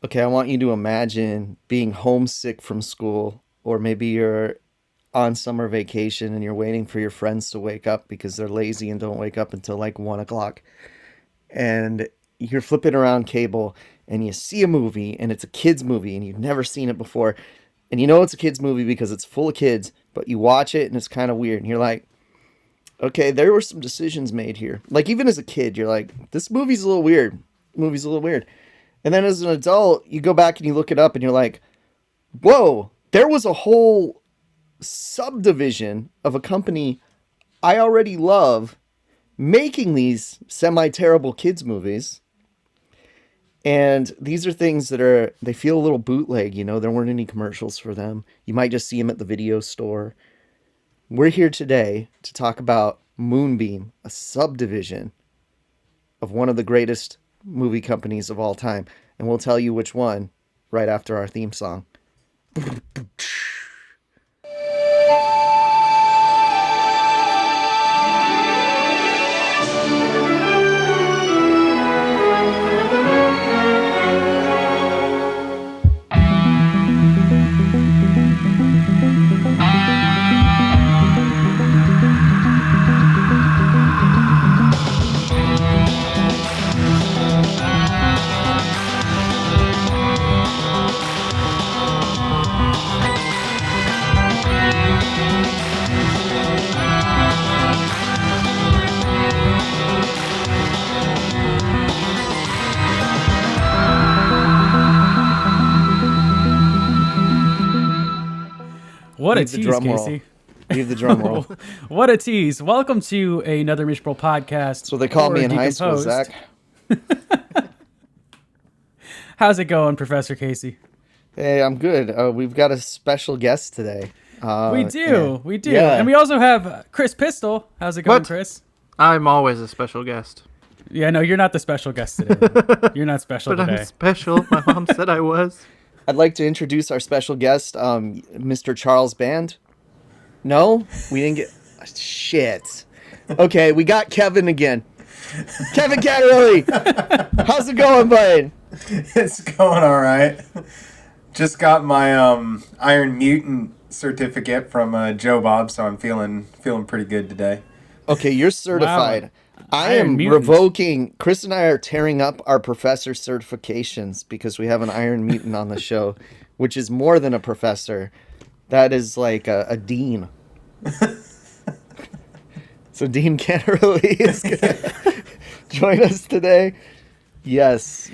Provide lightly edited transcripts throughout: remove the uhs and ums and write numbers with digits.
Okay, I want you to imagine being homesick from school, or maybe you're on summer vacation and you're waiting for your friends to wake up because they're lazy and don't wake up until like 1 o'clock. And you're flipping around cable and you see a movie and it's a kid's movie and you've never seen it before. And you know it's a kid's movie because it's full of kids, but you watch it and it's kind of weird. And you're like, okay, there were some decisions made here. Like, even as a kid, you're like, this movie's a little weird. Movie's a little weird. And then as an adult, you go back and you look it up and you're like, whoa, there was a whole subdivision of a company I already love making these semi-terrible kids movies. And these are things they feel a little bootleg, there weren't any commercials for them. You might just see them at the video store. We're here today to talk about Moonbeam, a subdivision of one of the greatest movie companies of all time. And we'll tell you which one right after our theme song. What a tease, Casey. Leave the drum roll. What a tease. Welcome to another Miserable Podcast. So they call me in high school, Zach. How's it going, Professor Casey? Hey, I'm good. We've got a special guest today. We do. Yeah. And we also have Kris Pistol. How's it going, Kris? I'm always a special guest. Yeah, no, you're not the special guest today. You're not special today. I'm special. My mom said I was. I'd like to introduce our special guest, Mr. Charles Band. No? We didn't get... Shit. Okay, we got Kevin again. Kevin Cannarile! How's it going, bud? It's going all right. Just got my Iron Mutant certificate from Joe Bob, so I'm feeling pretty good today. Okay, you're certified. Wow. I am revoking. Kris and I are tearing up our professor certifications because we have an Iron Mutant on the show, which is more than a professor. That is like a dean. So Dean Cannarile is going to join us today. Yes.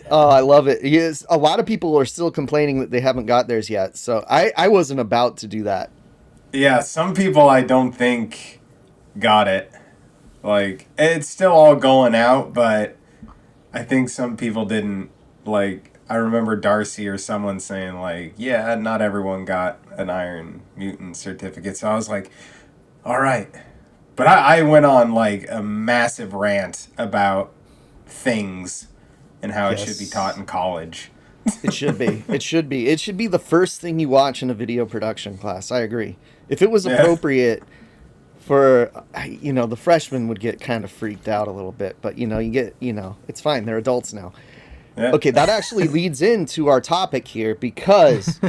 Oh, I love it. Yes, a lot of people are still complaining that they haven't got theirs yet. So I wasn't about to do that. Yeah, some people I don't think got it. Like, it's still all going out, but I think some people didn't. Like, I remember Darcy or someone saying, like, yeah, not everyone got an Iron Mutant certificate. So I was like, all right. But I went on, like, a massive rant about things and how it should be taught in college. It should be. It should be. It should be the first thing you watch in a video production class. I agree. If it was appropriate... For, the freshmen would get kind of freaked out a little bit, but, it's fine. They're adults now. Yeah. Okay, that actually leads into our topic here, because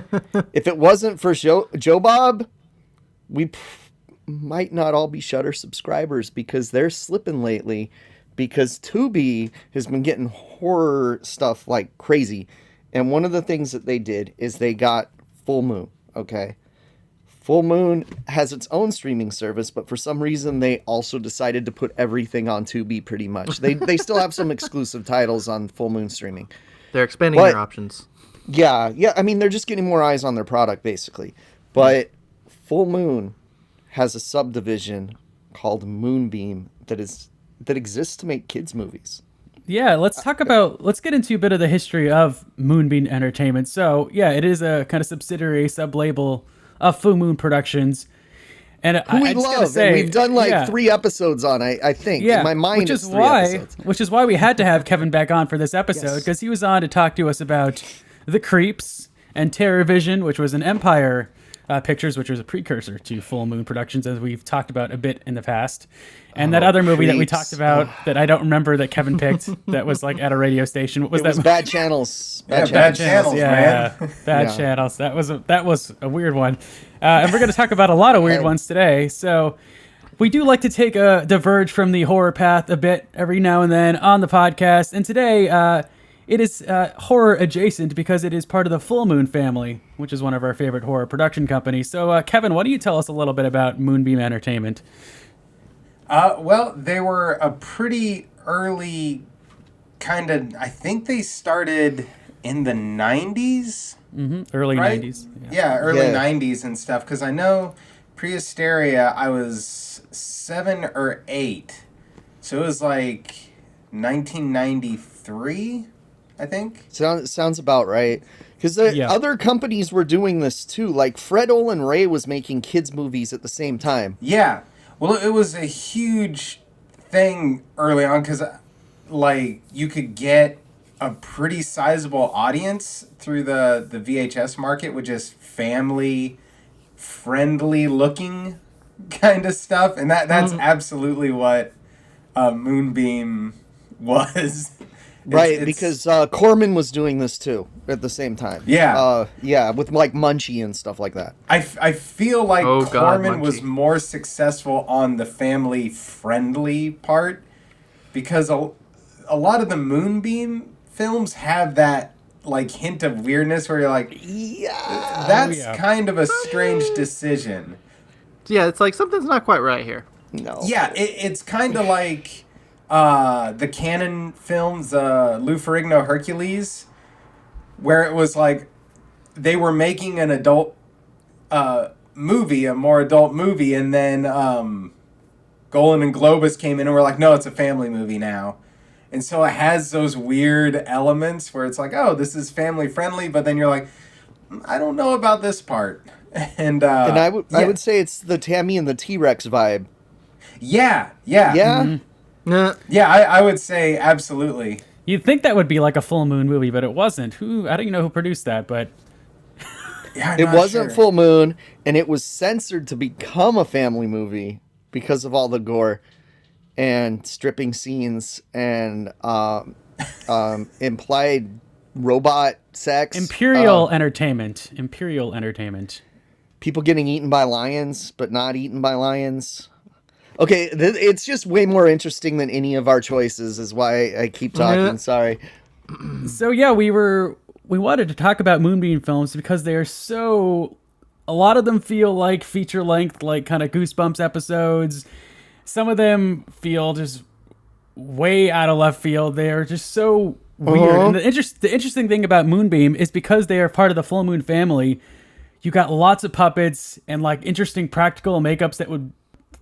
if it wasn't for Joe Bob, we might not all be Shudder subscribers, because they're slipping lately, because Tubi has been getting horror stuff like crazy. And one of the things that they did is they got Full Moon, okay? Full Moon has its own streaming service, but for some reason they also decided to put everything on Tubi pretty much. They still have some exclusive titles on Full Moon streaming. They're expanding their options. Yeah. I mean, they're just getting more eyes on their product, basically. But Full Moon has a subdivision called Moonbeam that exists to make kids' movies. Yeah, let's get into a bit of the history of Moonbeam Entertainment. So, yeah, it is a kind of subsidiary, sub-label of Full Moon Productions. And who we love, and we've done 3 episodes on, I think. Yeah, in my mind, it's 3 episodes. Which is why we had to have Kevin back on for this episode, because he was on to talk to us about The Creeps and Terror Vision, which was an Empire Pictures, which was a precursor to Full Moon Productions, as we've talked about a bit in the past. And that other movie that we Creeps. talked about that I don't remember that Kevin picked that was like at a radio station. What was It that? was Bad Channels. Yeah, Bad Channels, yeah, man. Bad Yeah. Channels. That was a weird one. And we're going to talk about a lot of weird ones today. So we do like to take a diverge from the horror path a bit every now and then on the podcast. And today, it is horror adjacent because it is part of the Full Moon family, which is one of our favorite horror production companies. So, Kevin, why don't you tell us a little bit about Moonbeam Entertainment? Well, they were a pretty early kind of. I think they started in the 90s. Early Right? 90s. Yeah, early Yeah. 90s and stuff. Because I know Prehysteria, I was 7 or 8. So it was like 1993, I think. Sounds about right. Because Yeah. other companies were doing this too. Like Fred Olen Ray was making kids movies at the same time. Yeah. Well, it was a huge thing early on because, like, you could get a pretty sizable audience through the VHS market with just family friendly looking kind of stuff. And that's absolutely what Moonbeam was. Right, because Corman was doing this too at the same time. Yeah. Yeah, with like Munchie and stuff like that. I feel like Oh, God, Corman was Munchie. more successful on the family friendly part because a lot of the Moonbeam films have that like hint of weirdness where you're like, Yeah. that's yeah. kind of a strange decision. Yeah, it's like something's not quite right here. No. Yeah, it's kind of like the canon films, Lou Ferrigno Hercules, where it was like they were making an adult movie, a more adult movie, and then Golan and Globus came in and were like, no, it's a family movie now. And so it has those weird elements where it's like, oh, this is family friendly, but then you're like, I don't know about this part. And I would yeah. say it's the Tammy and the T-Rex vibe. Yeah. Yeah. Nah. Yeah, I would say absolutely. You'd think that would be like a Full Moon movie, but it wasn't. I don't even know who produced that, but Yeah, I'm It not wasn't sure. Full Moon, and it was censored to become a family movie because of all the gore and stripping scenes and implied robot sex. Imperial Entertainment. People getting eaten by lions, but not eaten by lions. Okay, it's just way more interesting than any of our choices, is why I keep talking. Yeah. Sorry. So yeah, we wanted to talk about Moonbeam films because they're so. A lot of them feel like feature length, like kind of Goosebumps episodes. Some of them feel just way out of left field. They are just so weird. And the interesting thing about Moonbeam is because they are part of the Full Moon family. You got lots of puppets and like interesting practical makeups that would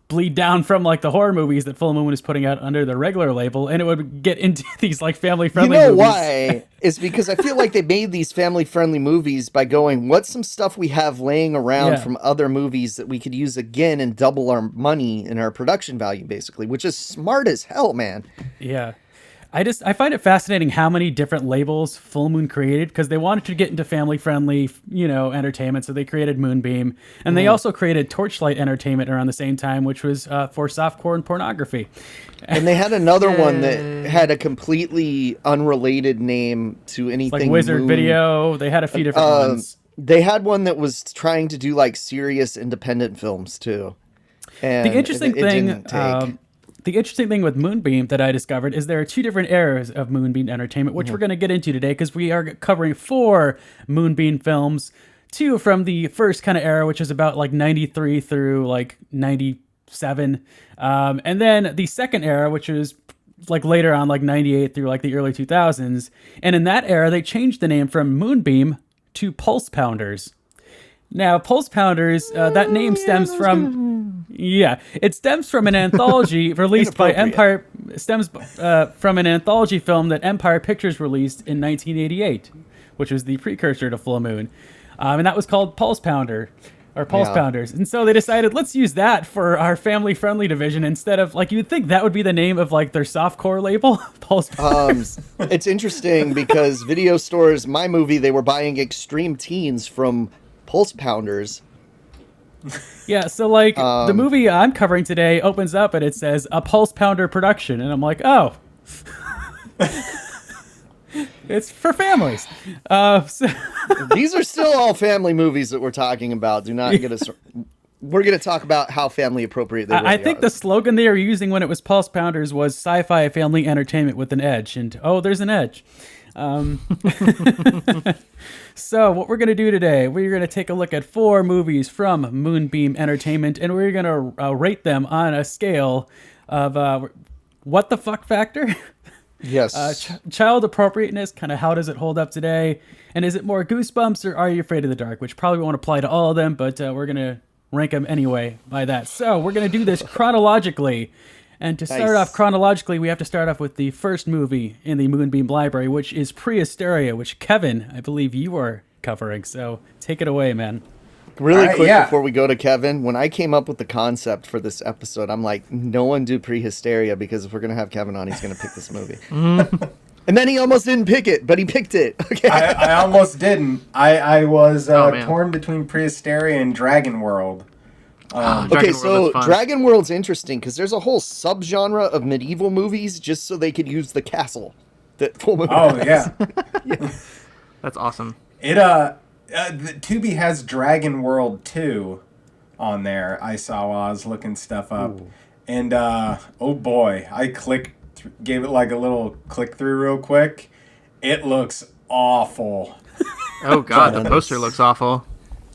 bleed down from like the horror movies that Full Moon is putting out under the regular label, and it would get into these like family friendly You know movies. why? Is because I feel like they made these family-friendly movies by going, what's some stuff we have laying around Yeah. from other movies that we could use again and double our money and our production value, basically, which is smart as hell, man. Yeah. I find it fascinating how many different labels Full Moon created because they wanted to get into family friendly, entertainment. So they created Moonbeam, and they also created Torchlight Entertainment around the same time, which was for softcore and pornography. And they had another one that had a completely unrelated name to anything. Like Wizard Moon. Video. They had a few different ones. They had one that was trying to do like serious independent films too. And The interesting it thing, didn't take. the interesting thing with Moonbeam that I discovered is there are two different eras of Moonbeam Entertainment, which we're going to get into today because we are covering 4 Moonbeam films, 2 from the first kind of era, which is about like 93 through like 97, and then the second era, which is like later on, like 98 through like the early 2000s. And in that era, they changed the name from Moonbeam to Pulse Pounders. Now, Pulse Pounders, that name stems from... Yeah, it stems from an anthology released by Empire... Stems from an anthology film that Empire Pictures released in 1988, which was the precursor to Full Moon. And that was called Pulse Pounder, or Pulse Yeah. Pounders. And so they decided, let's use that for our family-friendly division instead of... Like, you would think that would be the name of, like, their softcore label, Pulse Pounders. It's interesting because video stores, my movie, they were buying Extreme Teens from Pulse Pounders Yeah, so like the movie I'm covering today opens up and it says a Pulse Pounder production, and I'm like, oh, it's for families. So These are still all family movies that we're talking about. Do not get us. We're going to talk about how family appropriate they really I think are. the slogan they were using when it was Pulse Pounders was sci-fi family entertainment with an edge, and oh, there's an edge. So what we're going to do today, we're going to take a look at 4 movies from Moonbeam Entertainment, and we're going to rate them on a scale of what the fuck factor, Yes. child appropriateness, kind of how does it hold up today, and is it more Goosebumps or Are You Afraid of the Dark, which probably won't apply to all of them, but we're going to rank them anyway by that. So we're going to do this chronologically. And to start Nice. off chronologically, we have to start off with the first movie in the Moonbeam library, which is Prehysteria, which Kevin, I believe you are covering. So take it away, man. Really All right, quick yeah. before we go to Kevin, when I came up with the concept for this episode, I'm like, no one do Prehysteria because if we're going to have Kevin on, he's going to pick this movie. And then he almost didn't pick it, but he picked it. Okay. I almost didn't. I was man. torn between Prehysteria and Dragon World. Okay, Dragon so World is fun. Dragon World's interesting because there's a whole subgenre of medieval movies just so they could use the castle that full movie Oh has. yeah. That's awesome. It the Tubi has Dragon World 2 on there. I saw while I was looking stuff up. And oh boy, I gave it like a little click through real quick. It looks awful. Oh god, the poster looks awful.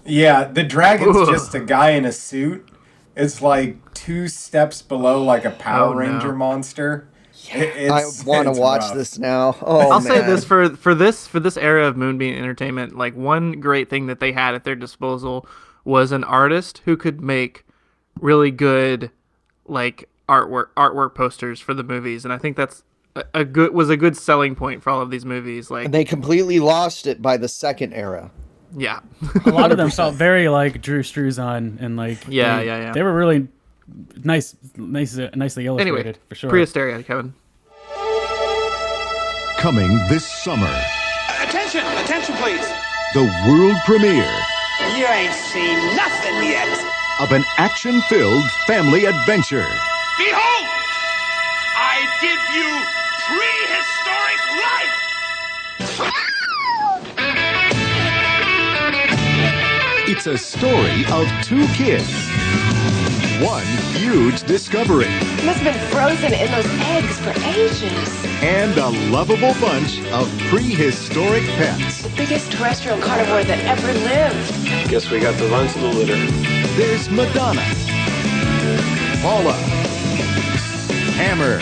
Yeah, the dragon's Ugh. just a guy in a suit. It's like 2 steps below like a Power Oh, no. Ranger monster. I want to it's watch rough. this now. Oh, I'll man. say this for this era of Moonbeam Entertainment, like one great thing that they had at their disposal was an artist who could make really good like artwork posters for the movies, and I think that's a good selling point for all of these movies. Like, And they completely lost it by the second era. yeah, A lot of them felt very like Drew Struzan, and like Yeah. they were really nicely illustrated anyway, for sure. Prehysteria, Kevin. Coming this summer, Attention, please. the world premiere You ain't seen nothing yet. of an action-filled family adventure. Behold, I give you prehistoric life. It's a story of 2 kids. One huge discovery Must have been frozen in those eggs for ages. and a lovable bunch of prehistoric pets. Biggest terrestrial carnivore that ever lived. Guess we got the runs of the litter. There's Madonna, Paula, Hammer,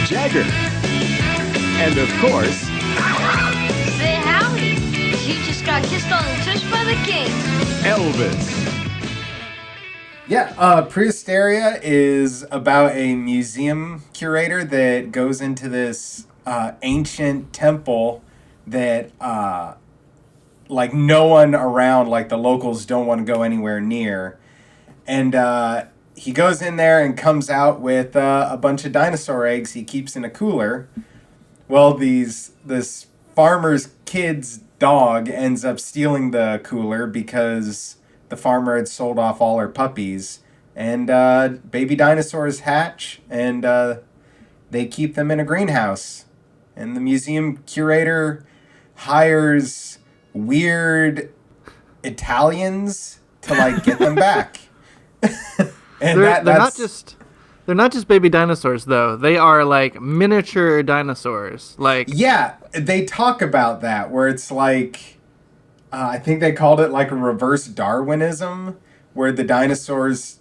Jagger, and of course, Say howdy. She just got kissed on the tush by the king. Elvis. Yeah, Prehysteria is about a museum curator that goes into this ancient temple that like no one around, like the locals don't want to go anywhere near. And he goes in there and comes out with a bunch of dinosaur eggs he keeps in a cooler. Well, this farmer's kid's dog ends up stealing the cooler because the farmer had sold off all her puppies, and baby dinosaurs hatch, and they keep them in a greenhouse. And the museum curator hires weird Italians to like get them back. And They're not just baby dinosaurs though. They are like miniature dinosaurs. Like, yeah, they talk about that where it's like I think they called it like a reverse Darwinism, where the dinosaurs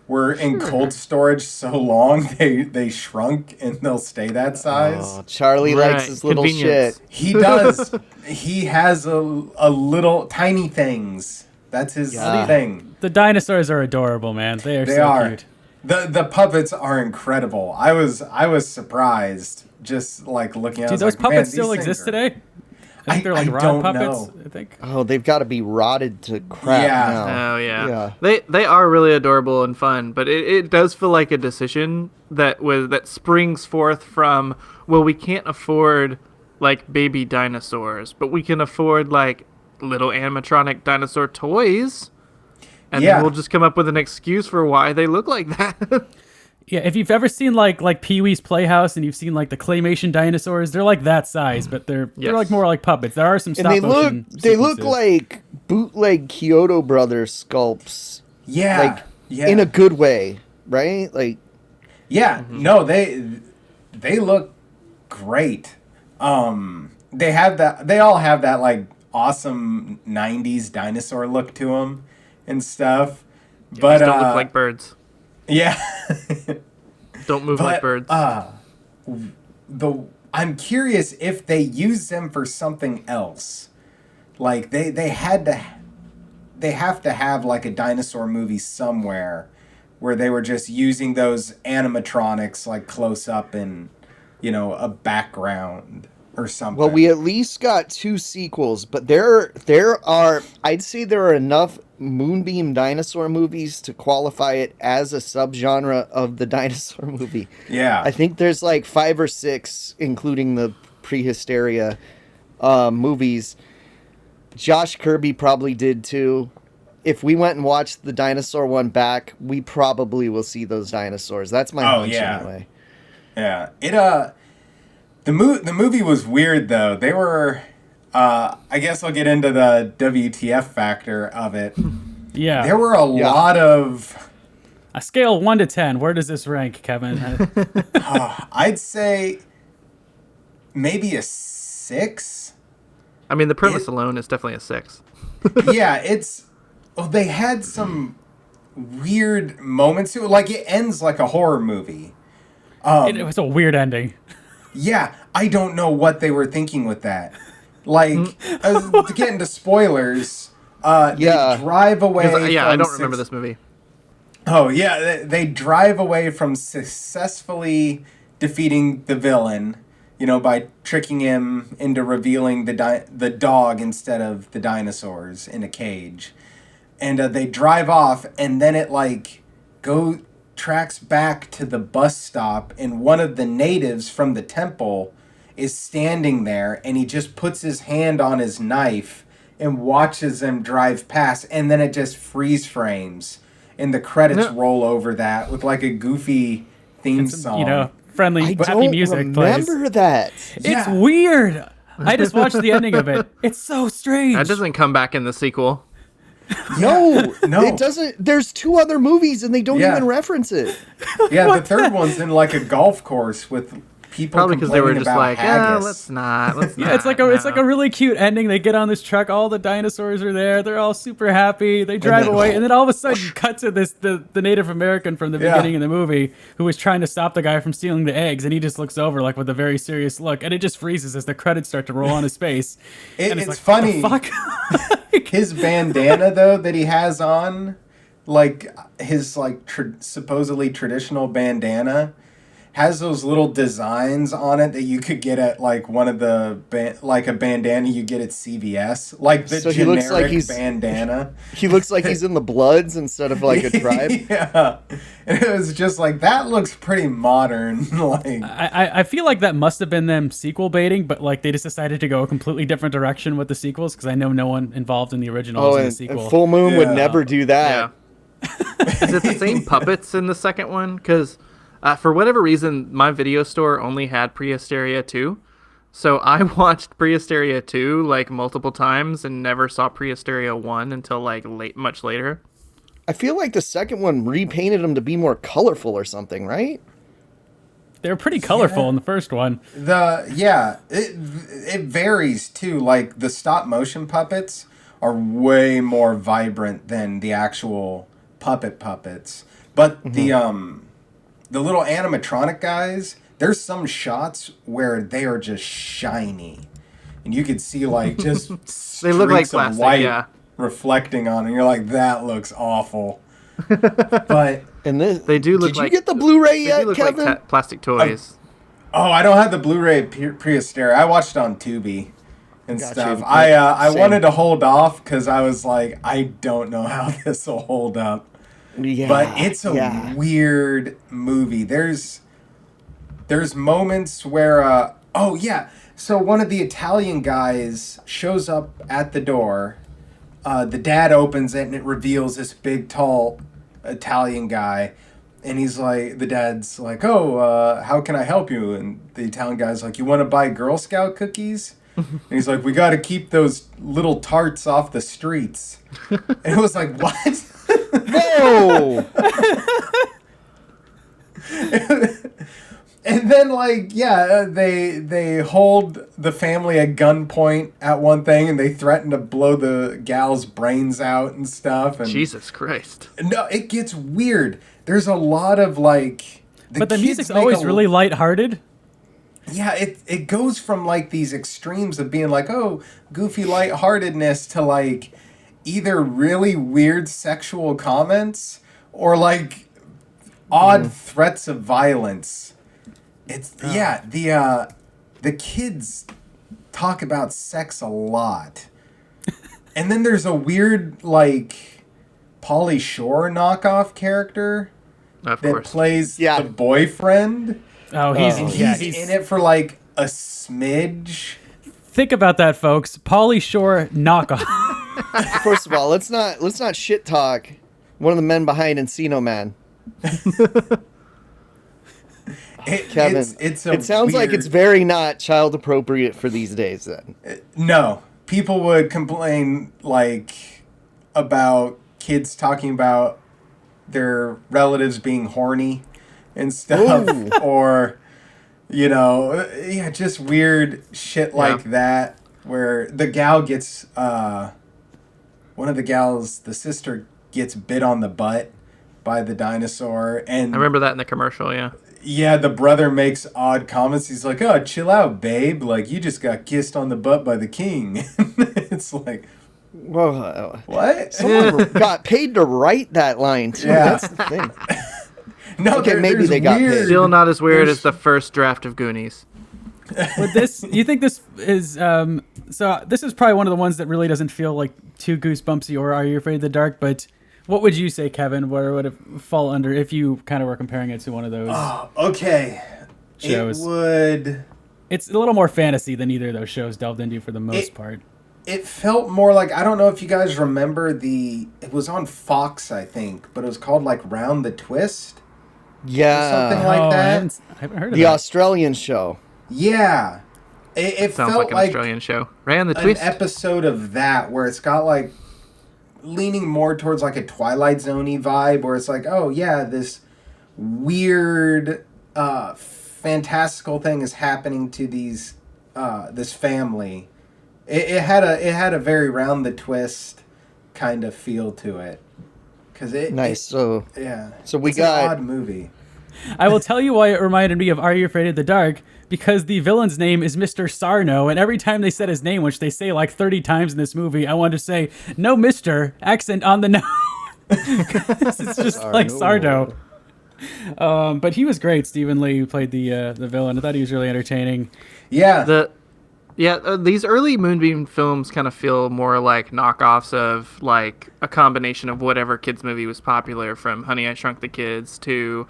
were in cold storage so long they shrunk and they'll stay that size. Oh, Charlie Right, likes his little convenience. shit. He does. He has a little tiny things. That's his thing. The dinosaurs are adorable, man. They are They so are. cute. The puppets are incredible. I was surprised just like looking at. Do I was those like, man, puppets these still things exist are- today? I think they're like I rod don't puppets. know. I think. Oh, they've got to be rotted to crap Yeah. now. oh yeah. Yeah. They are really adorable and fun, but it does feel like a decision that springs forth from, well, we can't afford like baby dinosaurs, but we can afford like little animatronic dinosaur toys. and Yeah. then we'll just come up with an excuse for why they look like that. Yeah, if you've ever seen like Pee-wee's Playhouse and you've seen like the claymation dinosaurs, they're like that size, but they're like more like puppets. There are some And stop they look motion they look sequences. like bootleg Kyoto Brothers sculpts. Yeah. Like yeah. in a good way, right? Like Yeah, no, they look great. They have that. They all have that like awesome '90s dinosaur look to them and stuff. But Just don't look like birds. yeah, Don't move like birds. I'm curious if they use them for something else. Like they have to have like a dinosaur movie somewhere where they were just using those animatronics like close up in, a background or something. well, we at least got 2 sequels, but there are I'd say there are enough Moonbeam dinosaur movies to qualify it as a subgenre of the dinosaur movie. Yeah. I think there's like 5 or 6, including the Prehysteria movies. Josh Kirby probably did too. If we went and watched the dinosaur one back, we probably will see those dinosaurs. That's my hunch anyway. Yeah. The movie was weird though. They were I guess I'll get into the WTF factor of it. Yeah. There were a lot of A scale 1 to 10. Where does this rank, Kevin? I'd say maybe a 6. I mean, the premise alone is definitely a 6. Yeah, they had some weird moments to it. Like it ends like a horror movie. It was a weird ending. Yeah, I don't know what they were thinking with that. Like, to get into spoilers, they drive away. I don't remember this movie. Oh yeah, they drive away from successfully defeating the villain, by tricking him into revealing the dog instead of the dinosaurs in a cage, and they drive off, and then it like tracks back to the bus stop, and one of the natives from the temple is standing there, and he just puts his hand on his knife and watches them drive past, and then it just freeze frames, and the credits roll over that with like a goofy theme song. Friendly, I happy don't music plays. remember that. It's weird. I just watched the ending of it. It's so strange. That doesn't come back in the sequel. No, No. it doesn't. There's 2 other movies and they don't Yeah. even reference it. Yeah, the third one's in like a golf course with people Probably because they were complaining just about like, haggis. let's not. Yeah, it's like a really cute ending. They get on this truck, all the dinosaurs are there, they're all super happy, they drive then- away, and then all of a sudden cut to the Native American from the beginning of the movie who was trying to stop the guy from stealing the eggs, and he just looks over like with a very serious look, and it just freezes as the credits start to roll on his face. And It's like, funny. what the fuck? His bandana though that he has on, like his like supposedly traditional bandana, has those little designs on it that you could get at like one of the like a bandana you get at CVS, like the So he generic looks like bandana. He looks like he's in the Bloods instead of like a tribe. Yeah, and it was just like that looks pretty modern. Like I feel like that must have been them sequel baiting, but like they just decided to go a completely different direction with the sequels because I know no one involved in the original Oh, was in the and sequel. Full Moon would Yeah. never do that. Yeah. Is it the same puppets in the second one? Because for whatever reason, my video store only had Prehysteria 2. So I watched Prehysteria 2 like multiple times and never saw Prehysteria 1 until like much later. I feel like the second one repainted them to be more colorful or something, right? They were pretty colorful in the first one. it varies too. Like the stop motion puppets are way more vibrant than the actual puppets. But the little animatronic guys, there's some shots where they are just shiny, and you could see like just They look like streaks of plastic, white yeah. reflecting on it. And you're like, that looks awful. But And this, They do look did like. you get the Blu-ray They yet, do look Kevin? like plastic toys. oh, I don't have the Blu-ray Prehysteria. I watched it on Tubi and Gotcha. stuff. I Same. wanted to hold off because I was like, I don't know how this will hold up. Yeah, But it's a yeah. weird movie. There's moments where so one of the Italian guys shows up at the door the dad opens it and it reveals this big, tall Italian guy. And he's like, the dad's like, oh, how can I help you? And the Italian guy's like, you want to buy Girl Scout cookies? And he's like, we got to keep those little tarts off the streets. And it was like, what? Whoa! And then, like, yeah, they hold the family at gunpoint at one thing, and they threaten to blow the gal's brains out and stuff. And Jesus Christ. no, it gets weird. There's a lot of, like... But the kids music's make always really lighthearted. Yeah, it goes from, like, these extremes of being like, oh, goofy lightheartedness to, like, either really weird sexual comments or, like, odd threats of violence. It's yeah, the kids talk about sex a lot. And then there's a weird, like, Pauly Shore knockoff character Of that course. plays Yeah. the boyfriend. Oh, he's He's in it for like a smidge. Think about that, folks. Pauly Shore knockoff. First of all, let's not shit talk one of the men behind Encino Man. Kevin, It sounds like it's very not child appropriate for these days. Then no. People would complain like about kids talking about their relatives being horny and stuff, Ooh. or yeah, just weird shit like that. Where the gal gets one of the gals, the sister gets bit on the butt by the dinosaur, and I remember that in the commercial, yeah. yeah, the brother makes odd comments. He's like, "Oh, chill out, babe. Like, you just got kissed on the butt by the king." It's like, whoa, what? someone got paid to write that line too. Yeah. That's the thing. No, Okay, maybe they got paid. Still not as weird as the first draft of Goonies. With this, you think this is so? This is probably one of the ones that really doesn't feel like too goosebumpsy or Are You Afraid of the Dark? But what would you say, Kevin? Where would it fall under if you kind of were comparing it to one of those? Okay. Shows. It would. It's a little more fantasy than either of those shows delved into for the most part. It felt more like, I don't know if you guys remember it was on Fox, I think, but it was called like Round the Twist. Yeah, Something like I that. haven't heard of the that. Australian show. Yeah. It Sounds felt like an like Australian show. Ran the an twist. episode of that where it's got like leaning more towards like a Twilight Zone-y vibe, where it's like, oh yeah, this weird fantastical thing is happening to these this family. It had a very Round the Twist kind of feel to it. Nice. So Yeah. we it's got- an odd movie. I will tell you why it reminded me of Are You Afraid of the Dark? Because the villain's name is Mr. Sarno, and every time they said his name, which they say like 30 times in this movie, I wanted to say, no, Mr. Accent on the no. It's just like Sardo. But he was great. Stephen Lee, who played the villain. I thought he was really entertaining. Yeah. These early Moonbeam films kind of feel more like knockoffs of like a combination of whatever kids movie was popular, from Honey, I Shrunk the Kids to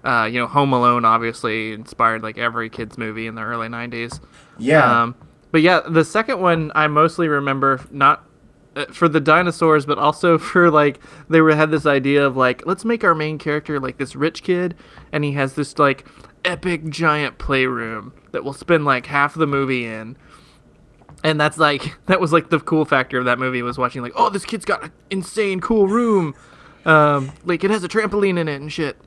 Home Alone, obviously inspired like every kids movie in the early 90s. Yeah. But yeah, the second one I mostly remember not for the dinosaurs, but also for like had this idea of like, let's make our main character like this rich kid, and he has this like epic giant playroom that we'll spend like half the movie in. And that was like the cool factor of that movie, was watching like, oh, this kid's got an insane cool room. Like it has a trampoline in it and shit.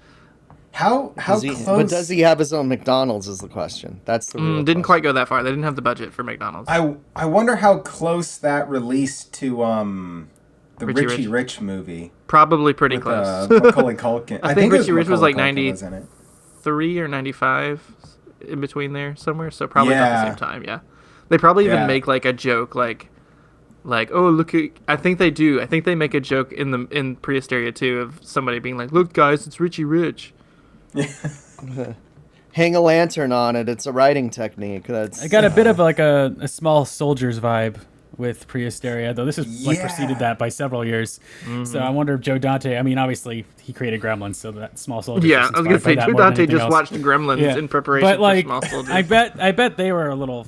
How But close? does he have his own McDonald's is the question. That's the real Didn't question. quite go that far. They didn't have the budget for McDonald's. I wonder how close that released to the Richie Richie Rich. Rich movie. Probably pretty With, close. Macaulay Culkin. I think it was Richie Rich was like Macaulay 90 Culkin was in it. 3 or 95 in between there somewhere, so probably about Yeah. the same time. Yeah, they probably even Yeah. make like a joke like oh, look at, I think they make a joke in Prehysteria too, of somebody being like, look guys, it's Richie Rich. Hang a lantern on it. It's a writing technique. That's I got a bit of like a small soldiers vibe with Prehysteria, though this is like Yeah. preceded that by several years. So I wonder if Joe Dante, I mean, obviously he created Gremlins, so that small soldiers. Yeah, I was gonna say Joe Dante just watched Gremlins Yeah. in preparation But like, for Small Soldiers. I bet they were a little,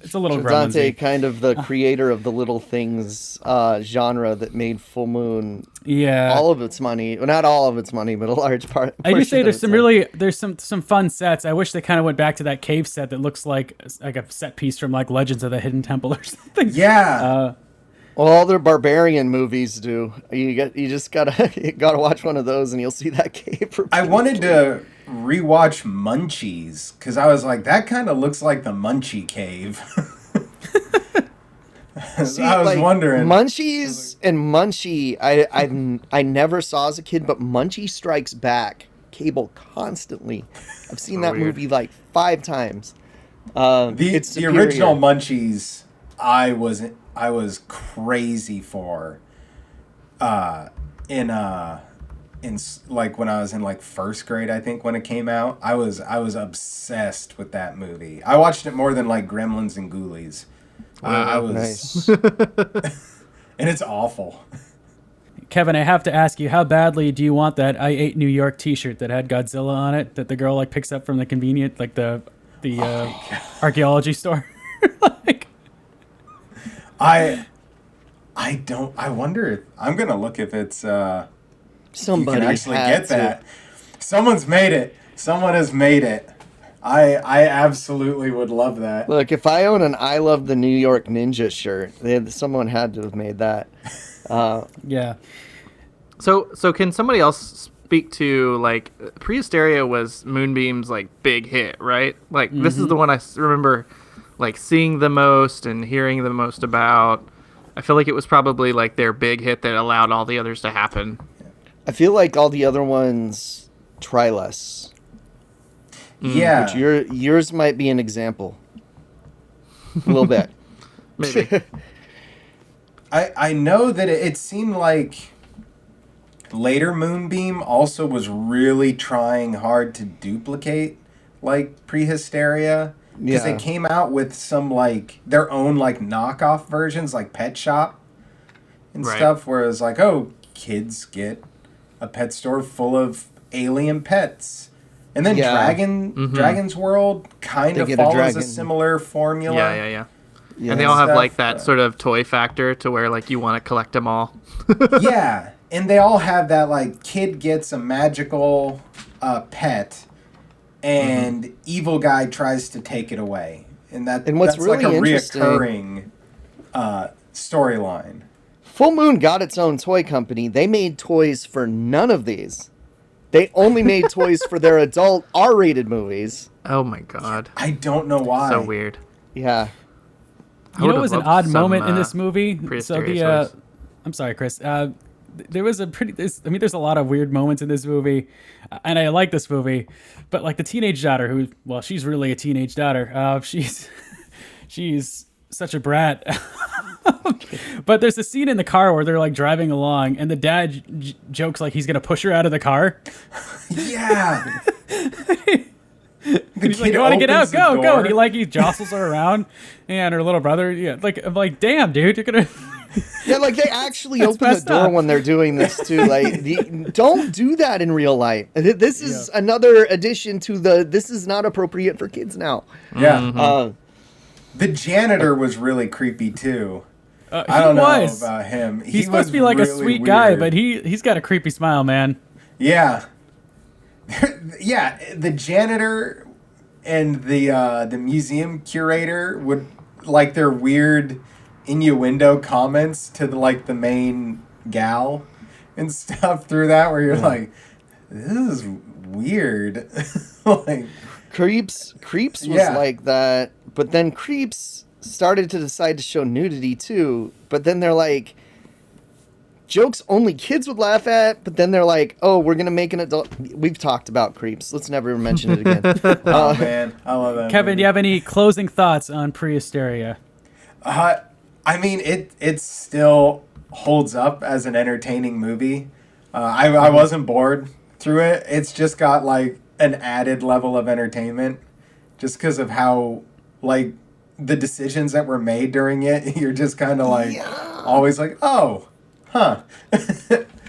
It's a little Dante, gremlinsy. kind of the creator of the Little Things genre that made Full Moon Yeah. all of its money. Well, not all of its money, but a large part. I do say portion of there's some fun sets. I wish they kind of went back to that cave set that looks like a set piece from like Legends of the Hidden Temple or something. Yeah. Well, all their barbarian movies do. You just gotta you gotta watch one of those, and you'll see that cave. I wanted to rewatch Munchies because I was like, that kind of looks like the Munchie Cave. See, I was wondering. Munchies and Munchie. I never saw as a kid, but Munchie Strikes Back. Cable constantly. I've seen that weird. movie like 5 times. It's The superior. original Munchies, I was crazy for. In like when I was in like first grade, I think when it came out, I was obsessed with that movie. I watched it more than like Gremlins and Ghoulies. I was Nice. and it's awful. Kevin, I have to ask you, how badly do you want that "I Ate New York" T-shirt that had Godzilla on it that the girl like picks up from the convenient like the archaeology store? Like, I wonder if I'm gonna look if it's you Somebody can actually had get to. that. Someone's made it. Someone has made it. I absolutely would love that. Look, if I own an "I Love the New York Ninja" shirt, someone had to have made that. yeah. So can somebody else speak to like Prehysteria was Moonbeam's like big hit, right? Like this is the one I remember like seeing the most and hearing the most about. I feel like it was probably like their big hit that allowed all the others to happen. I feel like all the other ones try less. Yeah. Which yours might be an example. A little bit. Maybe. I know that it seemed like later Moonbeam also was really trying hard to duplicate like Prehysteria because they Yeah. came out with some like their own like knockoff versions like Pet Shop and Right. stuff where it's like, oh, kids get a pet store full of alien pets. And then Yeah. Dragon's World kind They of get a follows a dragon. similar formula. Yeah. And they all have Stuff, like that sort of toy factor to where like you want to collect them all. Yeah, and they all have that like kid gets a magical pet, and evil guy tries to take it away, and what's that's like really a interesting- reoccurring storyline. Full Moon got its own toy company. They made toys for none of these. They only made toys for their adult R-rated movies. Oh my god. I don't know why. So weird. Yeah. You know, it was an odd moment in this some, movie. So Prehysteria toys. I'm sorry, Chris. There was a pretty. There's a lot of weird moments in this movie, and I like this movie. But like the teenage daughter, she's really a teenage daughter. She's such a brat. But there's a scene in the car where they're like driving along, and the dad jokes like he's gonna push her out of the car. Yeah. He's like, "You want to get out? Go, go!" And he jostles her around, and her little brother. Yeah, like I'm like, "Damn, dude, you're gonna." Yeah, like they actually open the messed door up. when they're doing this too. Like, don't do that in real life. This is another addition to this is not appropriate for kids now. Yeah. The janitor was really creepy too. I don't know about him. He's supposed to be like a sweet guy, but he's got a creepy smile, man. Yeah. Yeah, the janitor and the museum curator would like their weird innuendo comments to the main gal and stuff through that where you're like, this is weird. Like Creeps was Yeah. like that, but then Creeps started to decide to show nudity too. But then they're like, jokes only kids would laugh at. But then they're like, oh, we're gonna make an adult. We've talked about Creeps. Let's never mention it again. oh man, I love that. Kevin, movie. do you have any closing thoughts on Prehysteria? I mean, it still holds up as an entertaining movie. I wasn't bored through it. It's just got like an added level of entertainment, just because of how like the decisions that were made during it. You're just kind of like always like, oh, huh.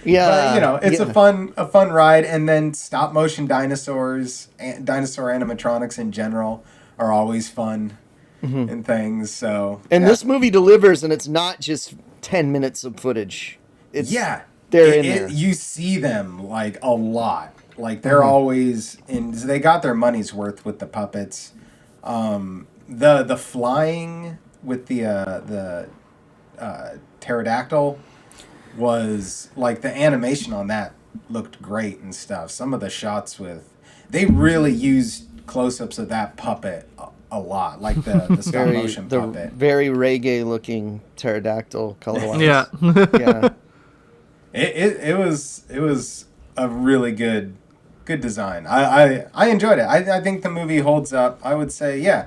Yeah, But, it's a fun ride, and then stop motion dinosaurs and dinosaur animatronics in general are always fun. and things. So And yeah. this movie delivers, and it's not just 10 minutes of footage. It's they're in there. You see them like a lot. Like they're always in. They got their money's worth with the puppets. The flying with the pterodactyl was like the animation on that looked great and stuff. Some of the shots they really used close-ups of that puppet a lot, like the stop motion puppet. Very reggae looking pterodactyl color-wise. Yeah. Yeah. It was a really good design. I enjoyed it. I think the movie holds up. I would say, yeah,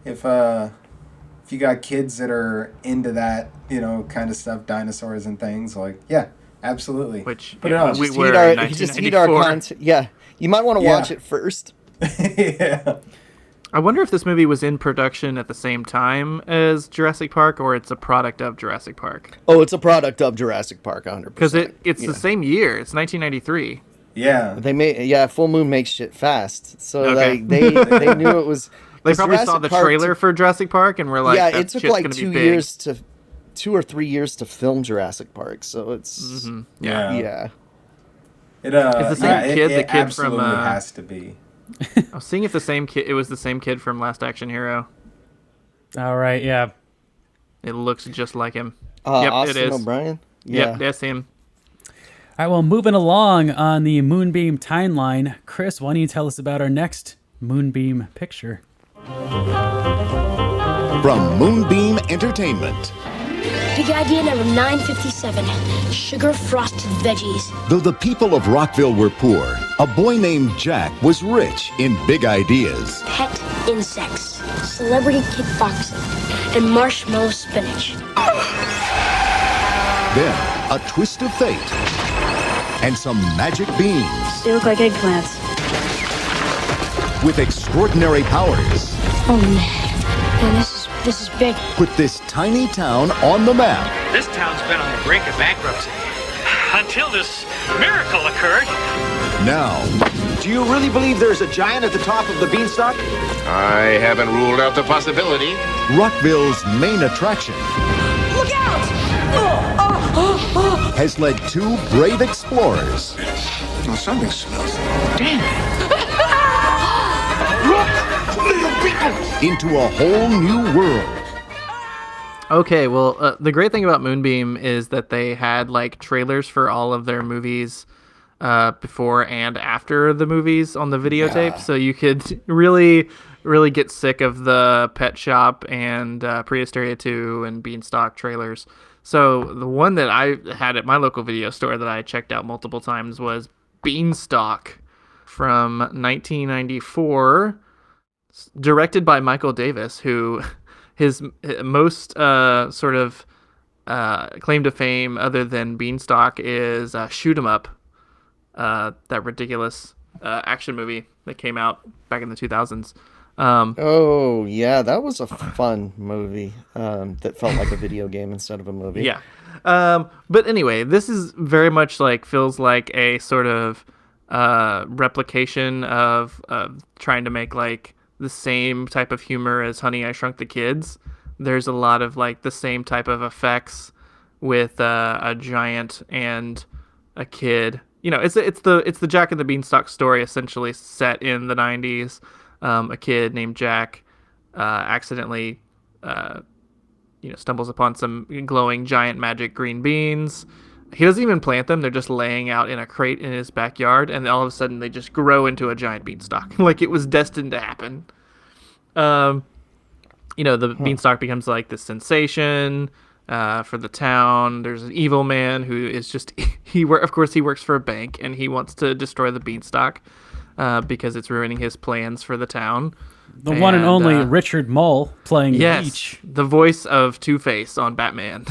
if you got kids that are into that, kind of stuff, dinosaurs and things, like, yeah, absolutely. Which put it on. we were in 1994. Yeah, you might want to watch it first. Yeah. I wonder if this movie was in production at the same time as Jurassic Park, or it's a product of Jurassic Park. Oh, it's a product of Jurassic Park, 100%. Because it's the same year. It's 1993. Yeah. Full Moon makes shit fast. So Okay. they knew it was. They probably saw Jurassic the Park trailer for Jurassic Park and were like, yeah, that it took shit's like gonna be 2 big. years 2 or 3 years to film Jurassic Park. So it's Yeah. It's the same kid, the kid from absolutely has to be. I was seeing if it was the same kid from Last Action Hero. All right, yeah. It looks just like him. Austin it is. O'Brien. Yep, that's him. All right, well, moving along on the Moonbeam timeline, Kris, why don't you tell us about our next Moonbeam picture? From Moonbeam Entertainment. Big idea number 957. Sugar frosted veggies. Though the people of Rockville were poor, a boy named Jack was rich in big ideas. Pet insects. Celebrity kickboxing. And marshmallow spinach. Then, a twist of fate and some magic beans They look like eggplants. with extraordinary powers Oh man. Man, this is big. put this tiny town on the map. This town's been on the brink of bankruptcy until this miracle occurred. Now, Do you really believe there's a giant at the top of the Beanstalk? I haven't ruled out the possibility. Rockville's main attraction Look out! has led two brave explorers Oh, something smells. into a whole new world. Okay, well, the great thing about Moonbeam is that they had like trailers for all of their movies before and after the movies on the videotape, so you could really get sick of the Pet Shop and Prehysteria 2 and Beanstalk trailers. So the one that I had at my local video store that I checked out multiple times was Beanstalk from 1994, directed by Michael Davis, who his most sort of claim to fame other than Beanstalk is Shoot 'Em Up, that ridiculous action movie that came out back in the 2000s. Oh, yeah, that was a fun movie that felt like a video game instead of a movie. Yeah. But anyway, this is very much like, feels like a sort of replication of trying to make like the same type of humor as Honey, I Shrunk the Kids. There's a lot of like the same type of effects with a giant and a kid. You know, it's the Jack and the Beanstalk story, essentially set in the 90s. A kid named Jack accidentally stumbles upon some glowing giant magic green beans. He doesn't even plant them. They're just laying out in a crate in his backyard, and all of a sudden they just grow into a giant beanstalk. Like it was destined to happen. The beanstalk becomes like this sensation for the town. There's an evil man who is just he works for a bank, and he wants to destroy the beanstalk because it's ruining his plans for the town. The one and only Richard Mull playing Leech. The voice of Two-Face on Batman.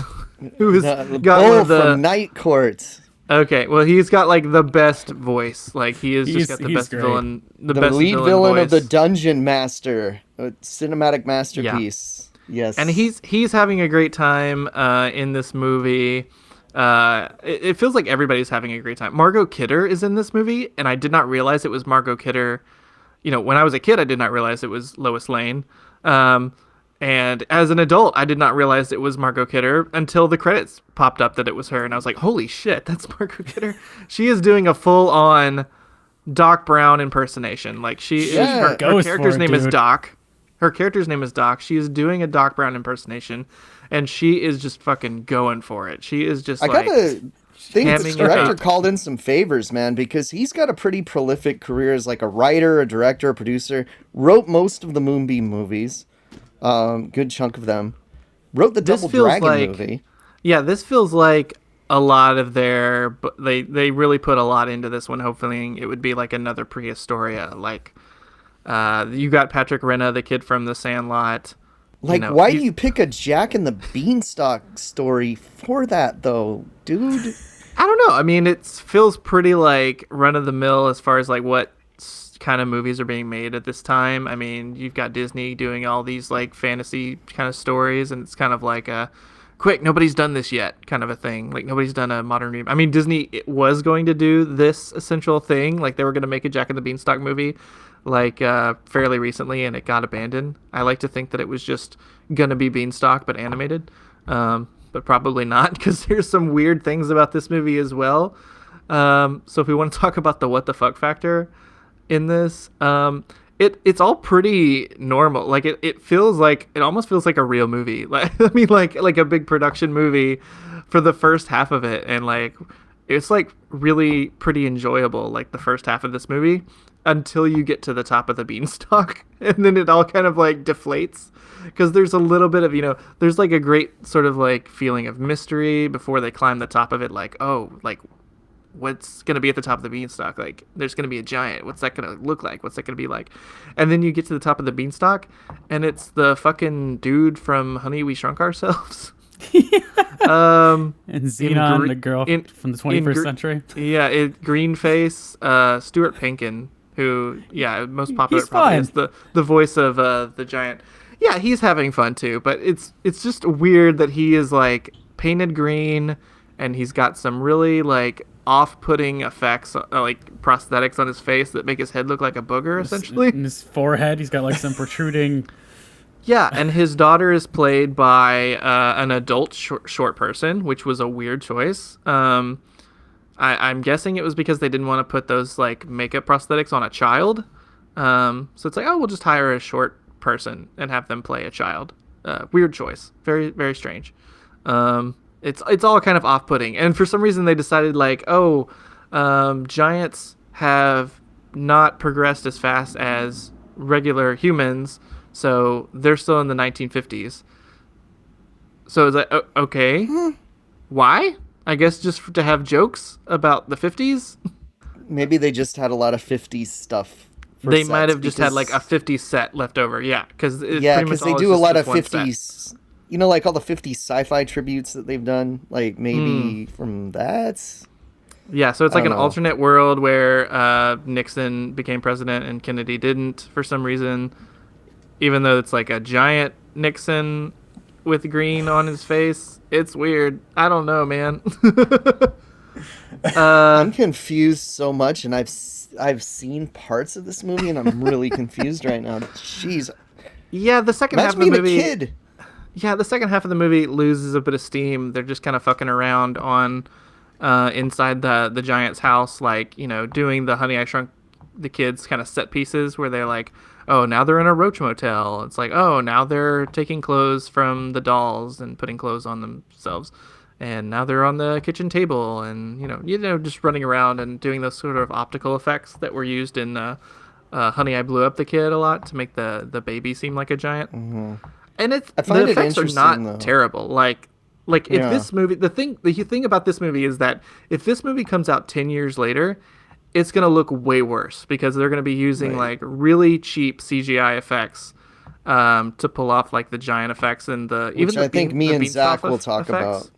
Who's The got bull one of the from Night Court. Okay, well, he's got like the best voice. Like he's just got the best great. villain, the The best lead villain voice. of the Dungeon Master, a cinematic masterpiece. Yes, And he's having a great time in this movie. It feels like everybody's having a great time. Margot Kidder is in this movie, and I did not realize it was Margot Kidder. When I was a kid, I did not realize it was Lois Lane. And as an adult, I did not realize it was Margot Kidder until the credits popped up that it was her. And I was like, holy shit, that's Margot Kidder. She is doing a full-on Doc Brown impersonation. Like, she is, her character's name is Doc. Her character's name is Doc. She is doing a Doc Brown impersonation, and she is just fucking going for it. She is just I think this director called in some favors, man, because he's got a pretty prolific career as like a writer, a director, a producer. Wrote most of the Moonbeam movies. Good chunk of them. Wrote the Double Dragon movie. Yeah, this feels like a lot of their... They really put a lot into this one, hoping it would be like another Prehysteria. Like, you got Patrick Renna, the kid from The Sandlot. Like, why do you pick a Jack and the Beanstalk story for that, though, dude? I don't know. I mean, it feels pretty like run-of-the-mill as far as like what kind of movies are being made at this time. I mean, you've got Disney doing all these like fantasy kind of stories, and it's kind of like a quick, nobody's done this yet kind of a thing. Like, nobody's done a modern I mean, Disney was going to do this essential thing. Like, they were going to make a Jack and the Beanstalk movie like fairly recently, and it got abandoned. I like to think that it was just going to be Beanstalk but animated, but probably not, because there's some weird things about this movie as well. So if we want to talk about the what the fuck factor in this, it's all pretty normal. Like, it feels like, it almost feels like a real movie. Like, I mean, like a big production movie for the first half of it, and like it's like really pretty enjoyable, like the first half of this movie, until you get to the top of the beanstalk, and then it all kind of like deflates, because there's a little bit of, there's like a great sort of like feeling of mystery before they climb the top of it. Like, oh, like, what's going to be at the top of the beanstalk? Like, there's going to be a giant. What's that going to look like? What's that going to be like? And then you get to the top of the beanstalk, and it's the fucking dude from Honey, We Shrunk Ourselves. And Xenon, the girl from the 21st century. Yeah, green face, Stuart Pinkin, who, most popular probably is the voice of the giant. Yeah, he's having fun too, but it's just weird that he is like painted green, and he's got some really like off-putting effects, like prosthetics on his face that make his head look like a booger, essentially. In his forehead, he's got like some protruding... Yeah, and his daughter is played by an adult short person, which was a weird choice. I'm guessing it was because they didn't want to put those like makeup prosthetics on a child. So it's like, oh, we'll just hire a short person and have them play a child. Weird choice. Very, very strange. It's all kind of off-putting. And for some reason they decided like, giants have not progressed as fast as regular humans, so they're still in the 1950s. So it's like, okay, why? I guess just to have jokes about the 50s? Maybe they just had a lot of 50s stuff. They might have just had like a 50s set left over, because they do a lot of 50s, like all the 50s sci-fi tributes that they've done, like maybe from that. Yeah, so it's like an alternate world where Nixon became president and Kennedy didn't for some reason, even though it's like a giant Nixon with green on his face. It's weird. I don't know, man. I'm confused so much, and I've seen parts of this movie, and I'm really confused right now. Jeez. Yeah, the second half of the movie... a kid. Yeah, the second half of the movie loses a bit of steam. They're just kind of fucking around on inside the giant's house, like, doing the Honey, I Shrunk the Kids kind of set pieces where they're like, oh, now they're in a roach motel. It's like, oh, now they're taking clothes from the dolls and putting clothes on themselves. And now they're on the kitchen table and, just running around and doing those sort of optical effects that were used in Honey, I Blew Up the Kid a lot to make the baby seem like a giant. Mm-hmm. And the effects are not terrible. Like if this movie, the thing about this movie is that if this movie comes out 10 years later, it's going to look way worse because they're going to be using like really cheap CGI effects to pull off like the giant effects and I think me and Zach will talk about.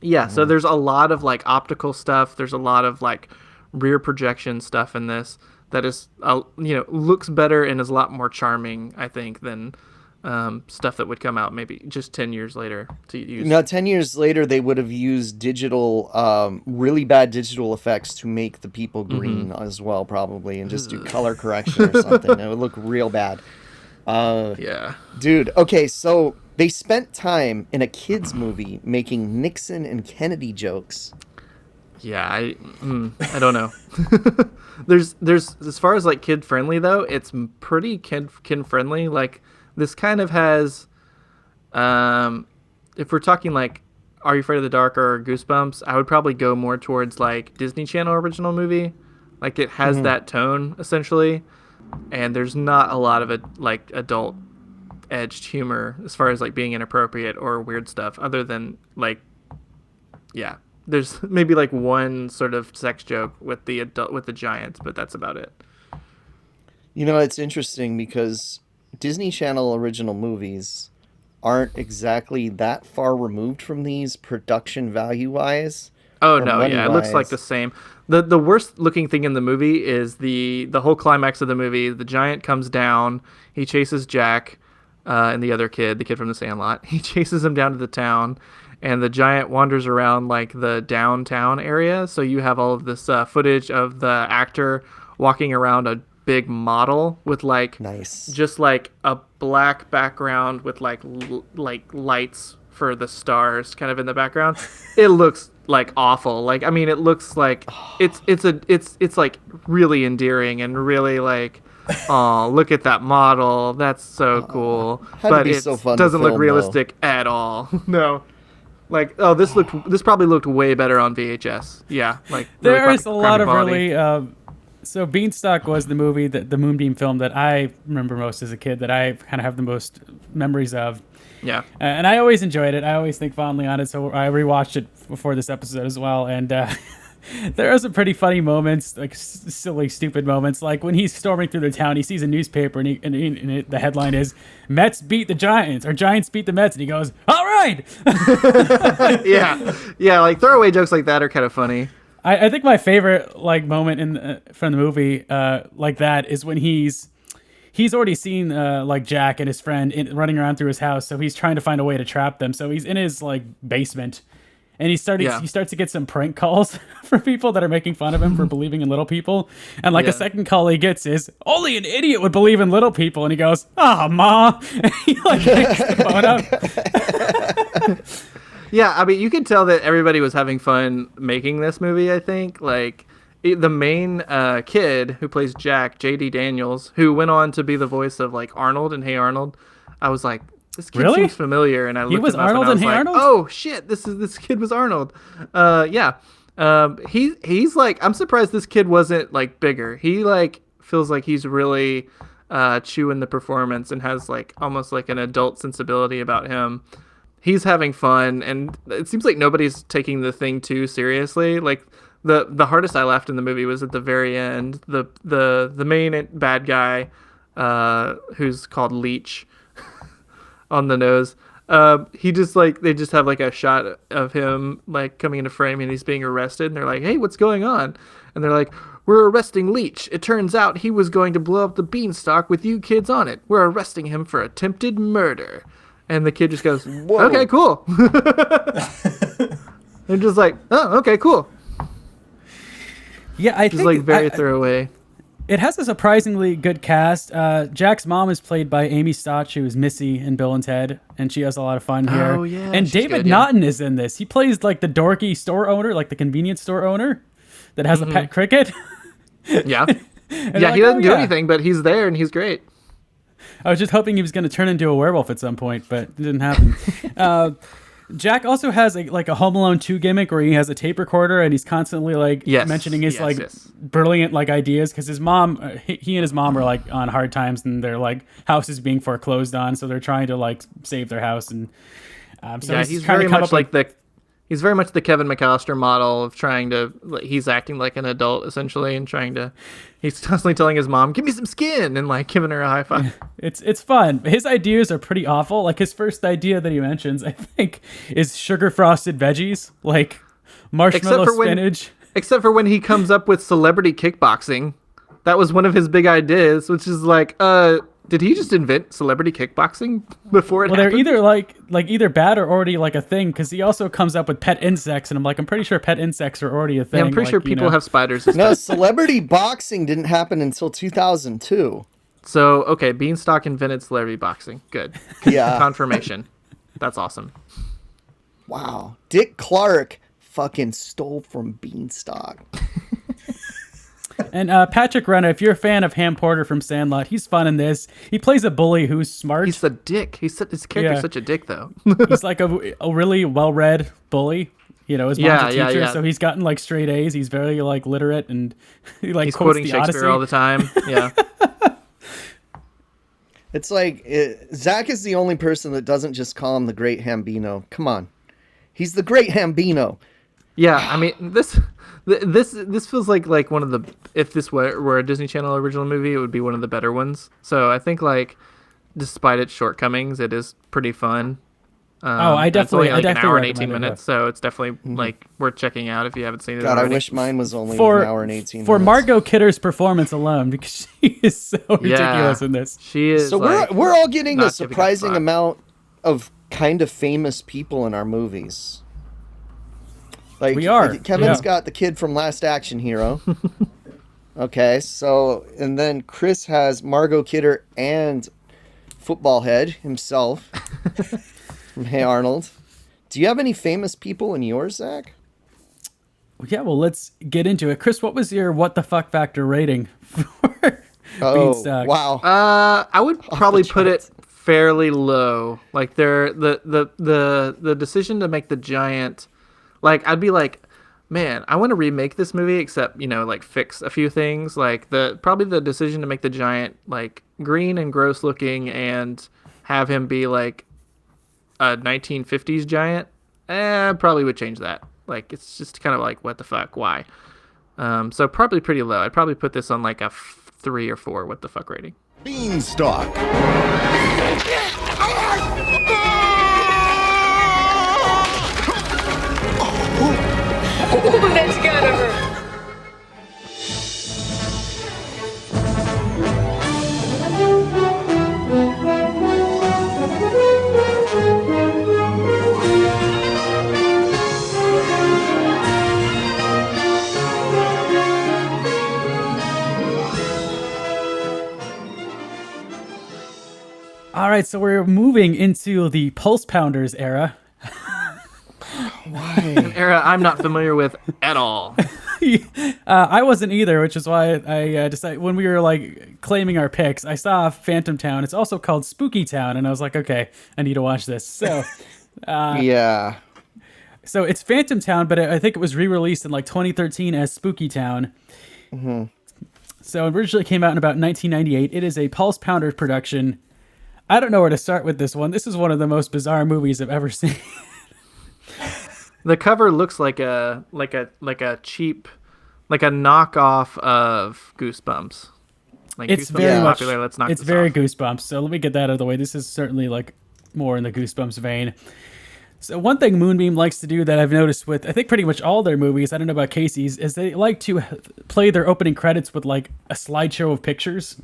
Yeah, so there's a lot of like optical stuff. There's a lot of like rear projection stuff in this that is, looks better and is a lot more charming, I think, than stuff that would come out maybe just 10 years later to use. No, 10 years later, they would have used really bad digital effects to make the people green as well, probably, and just do color correction or something. It would look real bad. Yeah. Dude, okay, so they spent time in a kids movie making Nixon and Kennedy jokes. Yeah, I don't know. there's as far as like kid friendly though, it's pretty kid friendly. Like this kind of has, if we're talking like Are You Afraid of the Dark or Goosebumps, I would probably go more towards like Disney Channel original movie. Like it has that tone essentially, and there's not a lot of it like adult edged humor as far as like being inappropriate or weird stuff, other than like, yeah. There's maybe like one sort of sex joke with the giants, but that's about it. You know, it's interesting because Disney Channel original movies aren't exactly that far removed from these production value wise. Oh no, yeah, it looks like the same. The worst looking thing in the movie is the whole climax of the movie. The giant comes down, he chases Jack and the other kid, the kid from the Sandlot. He chases him down to the town. And the giant wanders around like the downtown area. So you have all of this footage of the actor walking around a big model with like just like a black background with like lights for the stars kind of in the background. It looks like awful. Like I mean, it looks like it's like really endearing and really like, oh, look at that model. That's so cool. But it doesn't look realistic at all. No. Like, oh, this probably looked way better on VHS. Yeah, like there really is a lot of really. So Beanstalk was the movie that the Moonbeam film that I remember most as a kid, that I kind of have the most memories of. Yeah, and I always enjoyed it. I always think fondly on it. So I rewatched it before this episode as well, and there are some pretty funny moments, like silly, stupid moments, like when he's storming through the town, he sees a newspaper, and the headline is "Mets beat the Giants" or "Giants beat the Mets," and he goes, "All right." yeah, like throwaway jokes like that are kind of funny. I think my favorite like moment from the movie like that is when he's already seen like Jack and his friend running around through his house, so he's trying to find a way to trap them. So he's in his like basement. And he starts to get some prank calls from people that are making fun of him for believing in little people. And like a second call he gets is, "Only an idiot would believe in little people." And he goes, "Ah, Ma." And he like hangs the phone up. Yeah, I mean, you can tell that everybody was having fun making this movie, I think. Like, the main kid who plays Jack, J.D. Daniels, who went on to be the voice of like Arnold in Hey Arnold, I was like, this kid seems familiar, and I looked him up and I was like, oh shit, this kid was Arnold. He's like, I'm surprised this kid wasn't like bigger. He like feels like he's really chewing the performance and has like almost like an adult sensibility about him. He's having fun, and it seems like nobody's taking the thing too seriously. Like the hardest I laughed in the movie was at the very end. The main bad guy, who's called Leech on the nose. He just like, they just have like a shot of him like coming into frame and he's being arrested, and they're like, "Hey, what's going on?" And they're like, "We're arresting Leech. It turns out he was going to blow up the Beanstalk with you kids on it. We're arresting him for attempted murder." And the kid just goes, "Whoa. Okay, cool." They're just like, "Oh, okay, cool." Yeah, I just think like very throwaway. It has a surprisingly good cast. Jack's mom is played by Amy Stotch, who is Missy in Bill and Ted, and she has a lot of fun here. Oh, yeah, and David Naughton is in this. He plays like the dorky store owner, like the convenience store owner that has a pet cricket. Yeah. Yeah, he doesn't do anything, but he's there and he's great. I was just hoping he was going to turn into a werewolf at some point, but it didn't happen. Jack also has a Home Alone 2 gimmick where he has a tape recorder and he's constantly like mentioning his brilliant like ideas, because his mom, he and his mom are like on hard times and their like house is being foreclosed on, so they're trying to like save their house, and so he's very much like he's very much the Kevin McAllister model of trying to, he's acting like an adult essentially and he's constantly telling his mom, "Give me some skin," and like giving her a high five. It's fun. His ideas are pretty awful. Like his first idea that he mentions, I think, is sugar frosted veggies, like marshmallow spinach. Except for when he comes up with celebrity kickboxing. That was one of his big ideas, which is like, did he just invent celebrity kickboxing before it happened? They're either either bad or already like a thing, because he also comes up with pet insects, and I'm pretty sure pet insects are already a thing. Yeah, I'm pretty sure people have spiders. No, celebrity boxing didn't happen until 2002. So, okay, Beanstalk invented celebrity boxing. Good. Yeah. Confirmation. That's awesome. Wow. Dick Clark fucking stole from Beanstalk. And Patrick Renna, if you're a fan of Ham Porter from Sandlot, he's fun in this. He plays a bully who's smart. He's a dick. His character's such a dick, though. He's like a really well-read bully. You know, his mom's a teacher, so he's gotten like straight A's. He's very like literate, and he like he's quotes quoting the Shakespeare Odyssey all the time. Yeah. It's like Zach is the only person that doesn't just call him the Great Hambino. Come on, he's the Great Hambino. Yeah, I mean this feels like one of the, if this were a Disney Channel original movie, it would be one of the better ones. So I think like despite its shortcomings, it is pretty fun. I it's only like an hour and 18 recommend it. minutes, so it's definitely like worth checking out if you haven't seen it. God, already. I wish mine was only For- an hour and 18 For minutes. Margot Kidder's performance alone, because she is so ridiculous in this. She is. So like, we're all getting a not giving surprising fuck. amount of kind of famous people in our movies. Like We are, Kevin's yeah. got the kid from Last Action Hero. Okay, so and then Kris has Margot Kidder and Football Head himself from Hey Arnold. Do you have any famous people in yours, Zach? Yeah, well, let's get into it. Kris, what was your what the fuck factor rating for Beanstalk? Wow. I would probably put it fairly low. Like the decision to make the giant, like I'd be like, man, I want to remake this movie, except like fix a few things. Like probably the decision to make the giant like green and gross looking and have him be like a 1950s giant. Probably would change that. Like it's just kind of like what the fuck, why? So probably pretty low. I'd probably put this on like a 3 or 4 what the fuck rating. Beanstalk. Oh, that's gotta hurt. All right, so we're moving into the Pulse Pounders era. Era I'm not familiar with at all. I wasn't either, which is why I decided when we were like claiming our picks, I saw Phantom Town. It's also called Spooky Town, and I was like, okay, I need to watch this. So, Yeah. so it's Phantom Town, but I think it was re-released in like 2013 as Spooky Town. So it originally came out in about 1998. It is a Pulse Pounders production. I don't know where to start with this one. This is one of the most bizarre movies I've ever seen. The cover looks like a cheap, like a knockoff of Goosebumps. Like It's Goosebumps very is much. popular. Let's knock It's this very off. Goosebumps. So let me get that out of the way. This is certainly like more in the Goosebumps vein. So one thing Moonbeam likes to do that I've noticed with I think pretty much all their movies, I don't know about Casey's, is they like to play their opening credits with like a slideshow of pictures.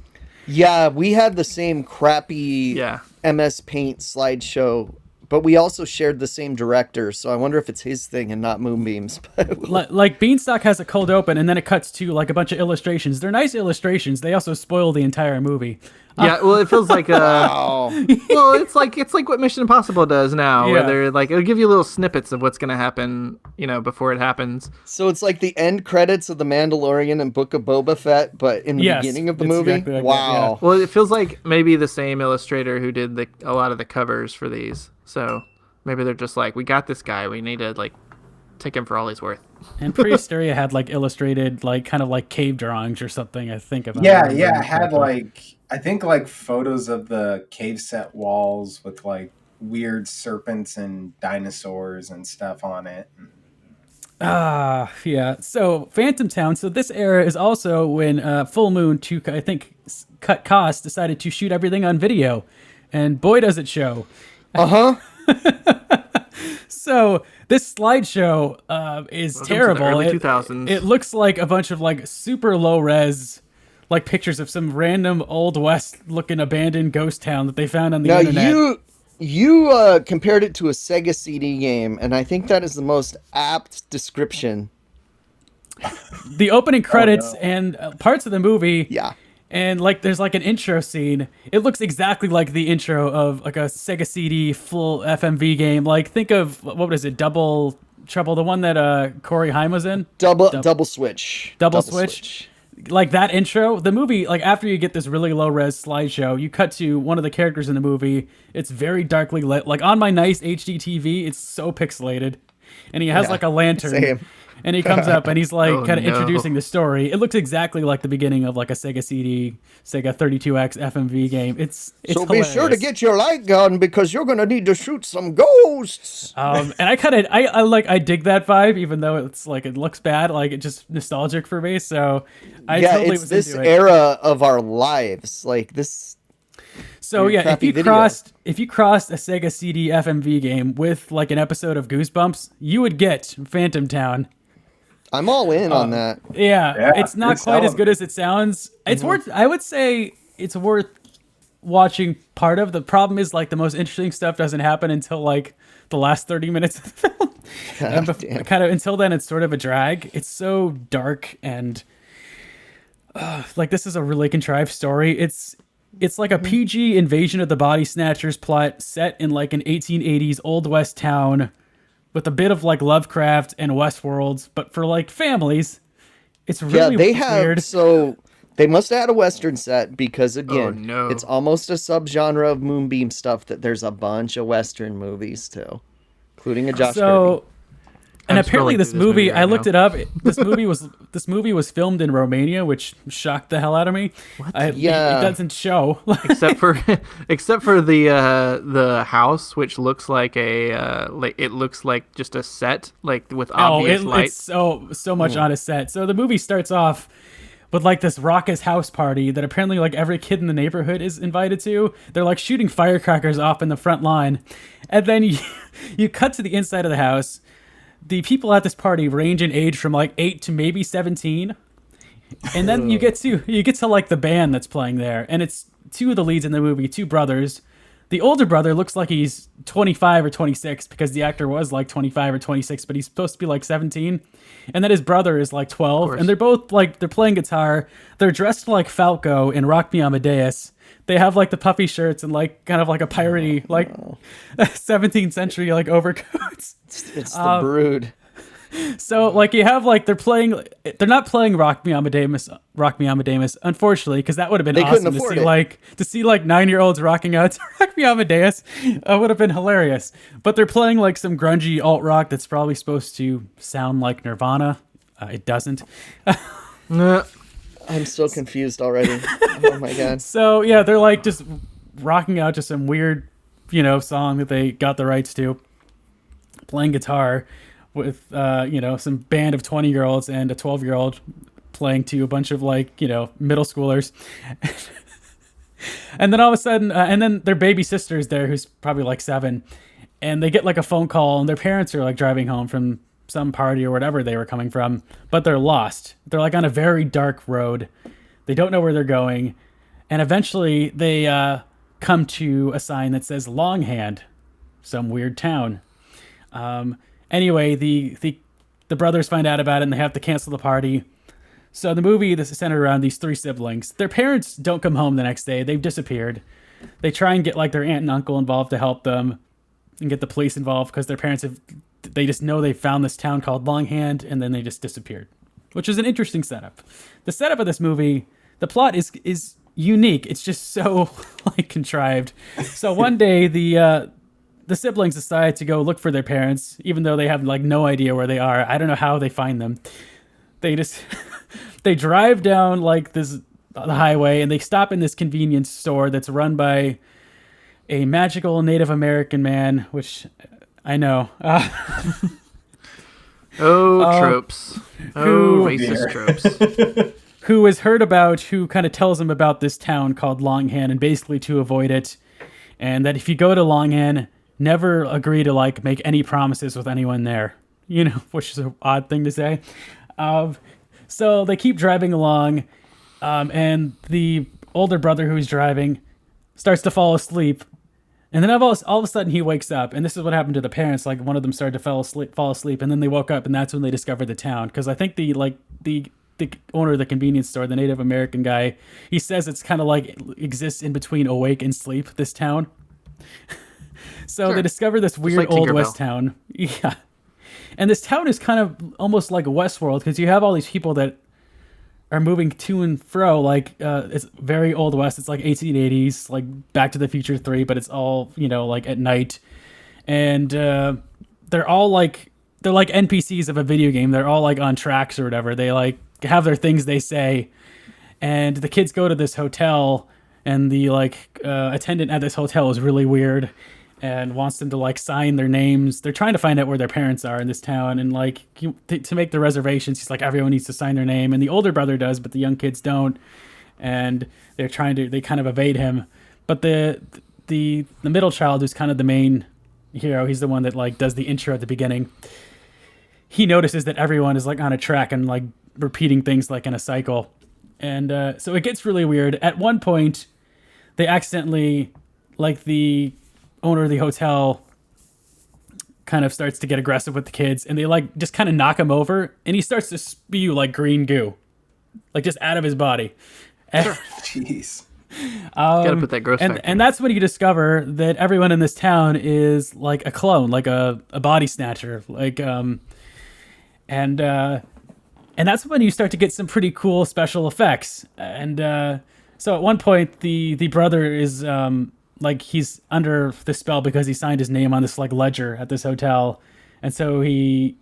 Yeah, we had the same crappy Yeah. MS Paint slideshow, but we also shared the same director, so I wonder if it's his thing and not Moonbeam's. Like Beanstalk has a cold open and then it cuts to like a bunch of illustrations. They're nice illustrations. They also spoil the entire movie. Yeah, well, it feels like Wow. well, it's like what Mission Impossible does now, Yeah. where they're like it'll give you little snippets of what's gonna happen, before it happens. So it's like the end credits of The Mandalorian and Book of Boba Fett, but in the Yes, beginning of the it's movie? exactly like that, Wow. Well, it feels like maybe the same illustrator who did a lot of the covers for these. So maybe they're just like, we got this guy, we need to like take him for all he's worth. And Prehysteria had like illustrated like kind of like cave drawings or something, I think. If I'm Yeah, remembering yeah. It had correctly. like, I think like photos of the cave set walls with like weird serpents and dinosaurs and stuff on it. Yeah. So Phantom Town. So this era is also when Full Moon to I think cut costs decided to shoot everything on video, and boy does it show. So this slideshow is Welcome to the terrible. early It- 2000s. It looks like a bunch of like super low res like pictures of some random old west looking abandoned ghost town that they found on the Now, internet. you compared it to a Sega CD game, and I think that is the most apt description. The opening credits and parts of the movie. Yeah. And like there's like an intro scene. It looks exactly like the intro of like a Sega CD full FMV game. Like think of what was it, Double Trouble, the one that Corey Haim was in? Double Switch. Double Switch. Like that intro, the movie, like after you get this really low res slideshow, you cut to one of the characters in the movie. It's very darkly lit. Like on my nice HD TV, it's so pixelated. And he has like a lantern. Same. And he comes up and he's like Oh, kind of no. introducing the story. It looks exactly like the beginning of like a Sega CD, Sega 32X FMV game. It's So hilarious. be sure to get your light gun because you're gonna need to shoot some ghosts. And I dig that vibe, even though it's like it looks bad, like it's just nostalgic for me. So I totally it's was this into it. era of our lives, like this. So yeah, if crappy you video. crossed a Sega CD FMV game with like an episode of Goosebumps, you would get Phantom Town. I'm all in on that. Yeah, it's not good quite as stuff. good as it sounds. It's worth. I would say it's worth watching. Part of the problem is like the most interesting stuff doesn't happen until like the last 30 minutes of the film. And damn. kind of until then, it's sort of a drag. It's so dark and like this is a really contrived story. It's like a PG Invasion of the Body Snatchers plot set in like an 1880s Old West town with a bit of like Lovecraft and Westworld, but for like families. It's really They have weird. so they must have had a Western set because again, no. it's almost a subgenre of Moonbeam stuff that there's a bunch of Western movies too, including a Josh Kirby. And I'm apparently scrolling this through this movie, movie right I looked now. it up. This movie was filmed in Romania, which shocked the hell out of me. Yeah. It doesn't show. except for the house, which looks like it looks like just a set, like with obvious light. It's so much on a set. So the movie starts off with like this raucous house party that apparently like every kid in the neighborhood is invited to. They're like shooting firecrackers off in the front line, and then you cut to the inside of the house. The people at this party range in age from like 8 to maybe 17. And then you get to like the band that's playing there, and it's two of the leads in the movie, two brothers. The older brother looks like he's 25 or 26 because the actor was like 25 or 26, but he's supposed to be like 17. And then his brother is like 12, and they're both like they're playing guitar. They're dressed like Falco in Rock Me Amadeus. They have like the puffy shirts and like kind of like a piratey like 17th century like overcoats. It's the Brood. So like you have like they're not playing Rock Me Amadeus, unfortunately, because that would have been They couldn't awesome afford to see like 9-year-olds rocking out to Rock Me Amadeus. Would have been hilarious. But they're playing like some grungy alt rock that's probably supposed to sound like Nirvana. It doesn't. I'm so confused already. Oh my god. So yeah, they're like just rocking out to some weird, song that they got the rights to, playing guitar with some band of 20-year-olds and a 12-year-old playing to a bunch of like middle schoolers. And then all of a sudden and then their baby sister's there who's probably like 7, and they get like a phone call, and their parents are like driving home from some party or whatever they were coming from, but they're lost. They're like on a very dark road. They don't know where they're going, and eventually they come to a sign that says Longhand, some weird town. Anyway, the brothers find out about it, and they have to cancel the party. So the movie is centered around these 3 siblings. Their parents don't come home the next day. They've disappeared. They try and get like their aunt and uncle involved to help them and get the police involved because their parents they just know they found this town called Longhand, and then they just disappeared, which is an interesting setup. The setup of this movie, the plot is unique. It's just so like contrived. So one day the siblings decide to go look for their parents, even though they have like no idea where they are. I don't know how they find them. They just they drive down like the highway, and they stop in this convenience store that's run by a magical Native American man, which I know. Tropes. Who- Racist tropes. Who has heard about, who kind of tells him about this town called Longhand, and basically to avoid it, and that if you go to Longhand, never agree to like make any promises with anyone there, which is an odd thing to say. So they keep driving along, and the older brother who's driving starts to fall asleep. And then all of a sudden he wakes up, and this is what happened to the parents. Like one of them started to fall asleep, and then they woke up, and that's when they discovered the town. Because I think the the owner of the convenience store, the Native American guy, he says it's kind of like it exists in between awake and sleep, this town. So they discover this weird like old Tinkerbell. West town. Yeah. And this town is kind of almost like a Westworld because you have all these people that are moving to and fro. Like it's very old West. It's like 1880s, like Back to the Future 3, but it's all, like at night. And they're all they're like NPCs of a video game. They're all like on tracks or whatever. They like have their things they say. And the kids go to this hotel, and the attendant at this hotel is really weird and wants them to sign their names. They're trying to find out where their parents are in this town, and to make the reservations, he's like, everyone needs to sign their name, and the older brother does, but the young kids don't, and they kind of evade him. But the middle child, who's kind of the main hero, he's the one that does the intro at the beginning. He notices that everyone is on a track and repeating things in a cycle, and so it gets really weird. At one point, they accidentally the owner of the hotel kind of starts to get aggressive with the kids, and they just kind of knock him over, and he starts to spew green goo, just out of his body. Jeez. Gotta put that gross factor. And that's when you discover that everyone in this town is a clone, a body snatcher, and that's when you start to get some pretty cool special effects. And so at one point, the brother is he's under the spell because he signed his name on this ledger at this hotel, and so they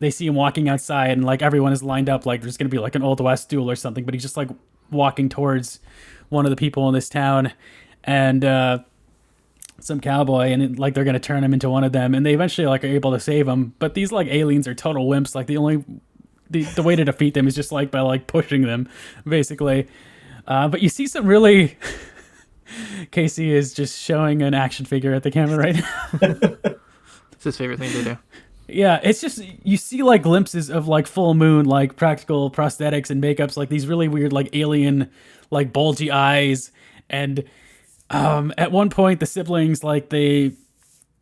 see him walking outside, and everyone is lined up there's gonna be an Old West duel or something, but he's just walking towards one of the people in this town, and some cowboy, and they're gonna turn him into one of them, and they eventually are able to save him. But these aliens are total wimps. The way to defeat them is just by pushing them, basically. But you see some really Casey is just showing an action figure at the camera right now. It's his favorite thing to do. Yeah, it's just, you see glimpses of full moon, practical prosthetics and makeups, these really weird alien bulgy eyes. And at one point the siblings they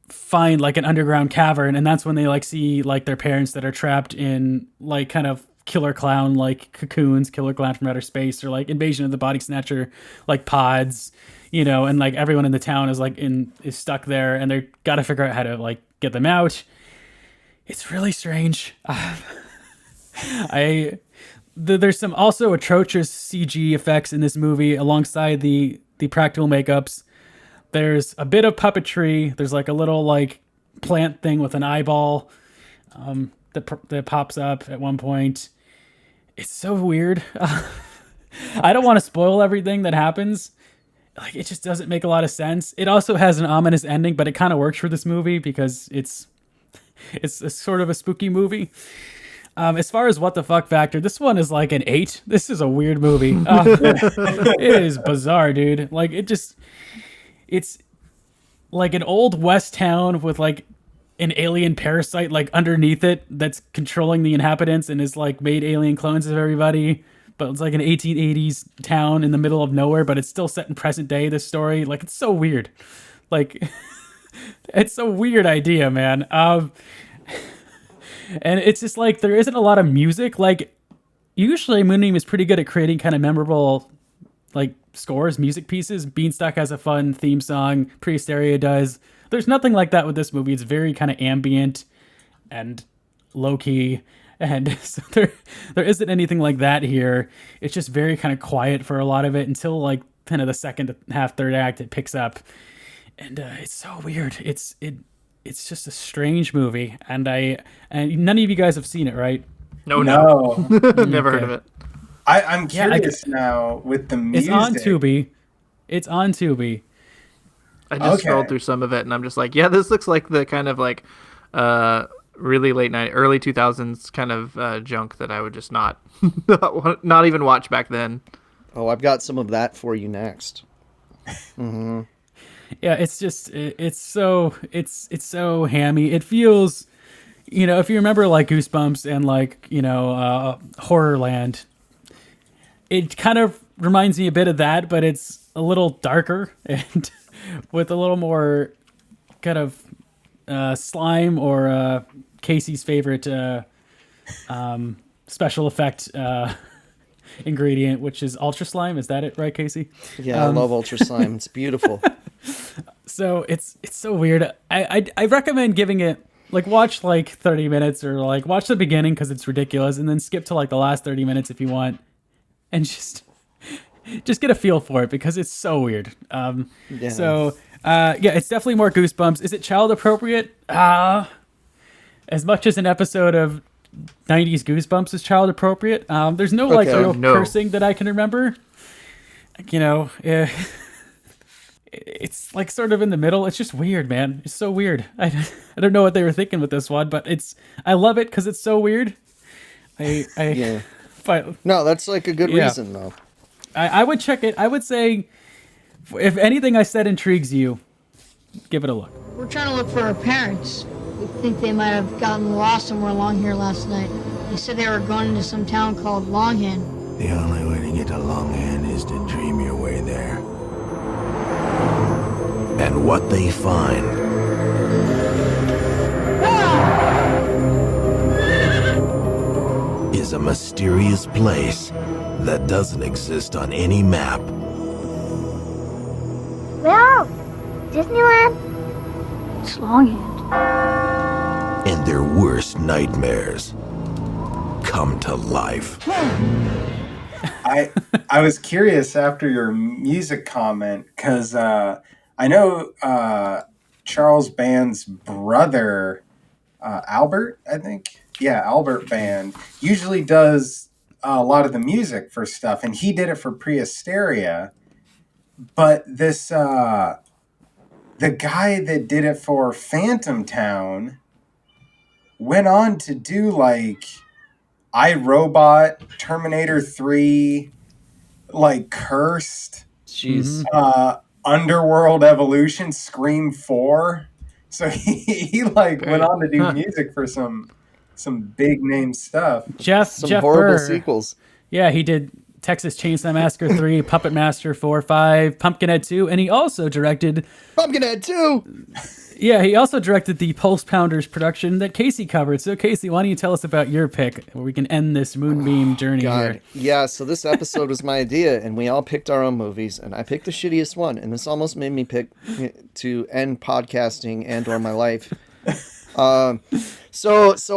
find an underground cavern, and that's when they see their parents that are trapped in kind of killer clown cocoons, killer clown from outer space, or Invasion of the Body Snatcher pods, and everyone in the town is stuck there, and they got to figure out how to get them out. It's really strange. There's some also atrocious CG effects in this movie alongside the practical makeups. There's a bit of puppetry. There's a little plant thing with an eyeball that pops up at one point. It's so weird. I don't want to spoil everything that happens. It just doesn't make a lot of sense. It also has an ominous ending, but it kind of works for this movie because it's a sort of a spooky movie. As far as what the fuck factor, this one is an 8. This is a weird movie. It is bizarre, dude. It's an old West town with an alien parasite underneath it that's controlling the inhabitants and is made alien clones of everybody. But it's an 1880s town in the middle of nowhere, but it's still set in present day, this story. It's so weird. It's a weird idea, man. And it's just there isn't a lot of music. Usually Moonbeam is pretty good at creating kind of memorable scores, music pieces. Beanstalk has a fun theme song. Prehysteria does. There's nothing like that with this movie. It's very kind of ambient and low-key. And so there isn't anything like that here. It's just very kind of quiet for a lot of it until kind of the second half, third act, it picks up. And it's so weird. It's just a strange movie. And none of you guys have seen it, right? No. Never heard of it. I'm curious now with the music. It's on Tubi. I just scrolled through some of it, and I'm just this looks like the kind of really late night, early 2000s kind of junk that I would just not even watch back then. Oh, I've got some of that for you next. Mm-hmm. Yeah, it's just it's so hammy. It feels, if you remember Goosebumps and Horrorland, it kind of reminds me a bit of that, but it's a little darker and with a little more kind of slime or Casey's favorite special effect ingredient, which is Ultra Slime. Is that it, right, Casey? Yeah, I love Ultra Slime. It's beautiful. So it's so weird. I recommend giving it like watch like 30 minutes or like watch the beginning because it's ridiculous, and then skip to like the last 30 minutes if you want, and just get a feel for it because it's so weird. Yeah. So yeah, it's definitely more Goosebumps. Is it child appropriate? As much as an episode of 90s Goosebumps is child appropriate. There's no like real cursing that I can remember. You know, it's like sort of in the middle. It's just weird, man. It's so weird. I don't know what they were thinking with this one, but I love it because it's so weird. Yeah. But, no, that's like a good reason though. I would check it. I would say, if anything I said intrigues you, give it a look. We're trying to look for our parents. We think they might have gotten lost somewhere along here last night. They said they were going into some town called Longhand. The only way to get to Longhand is to dream your way there. And what they find is a mysterious place that doesn't exist on any map. Well, Disneyland? It's Longhand. And their worst nightmares come to life. I was curious after your music comment because I know Charles Band's brother, Albert, I think. Yeah, Albert Band usually does a lot of the music for stuff, and he did it for Prehysteria. But this the guy that did it for Phantom Town went on to do like iRobot, Terminator 3, like Cursed, Jeez. Underworld Evolution, Scream 4. So he like went on to do music for some big name stuff. Jeff horrible Burr. sequels. Yeah, he did Texas Chainsaw Massacre 3, Puppet Master 4, 5, Pumpkinhead 2, and he also directed Pumpkinhead 2. Yeah, he also directed the Pulse Pounders production that Casey covered. So Casey, why don't you tell us about your pick where we can end this Moonbeam journey here? Yeah, so this episode was my idea, and we all picked our own movies, and I picked the shittiest one, and this almost made me pick to end podcasting and or my life. So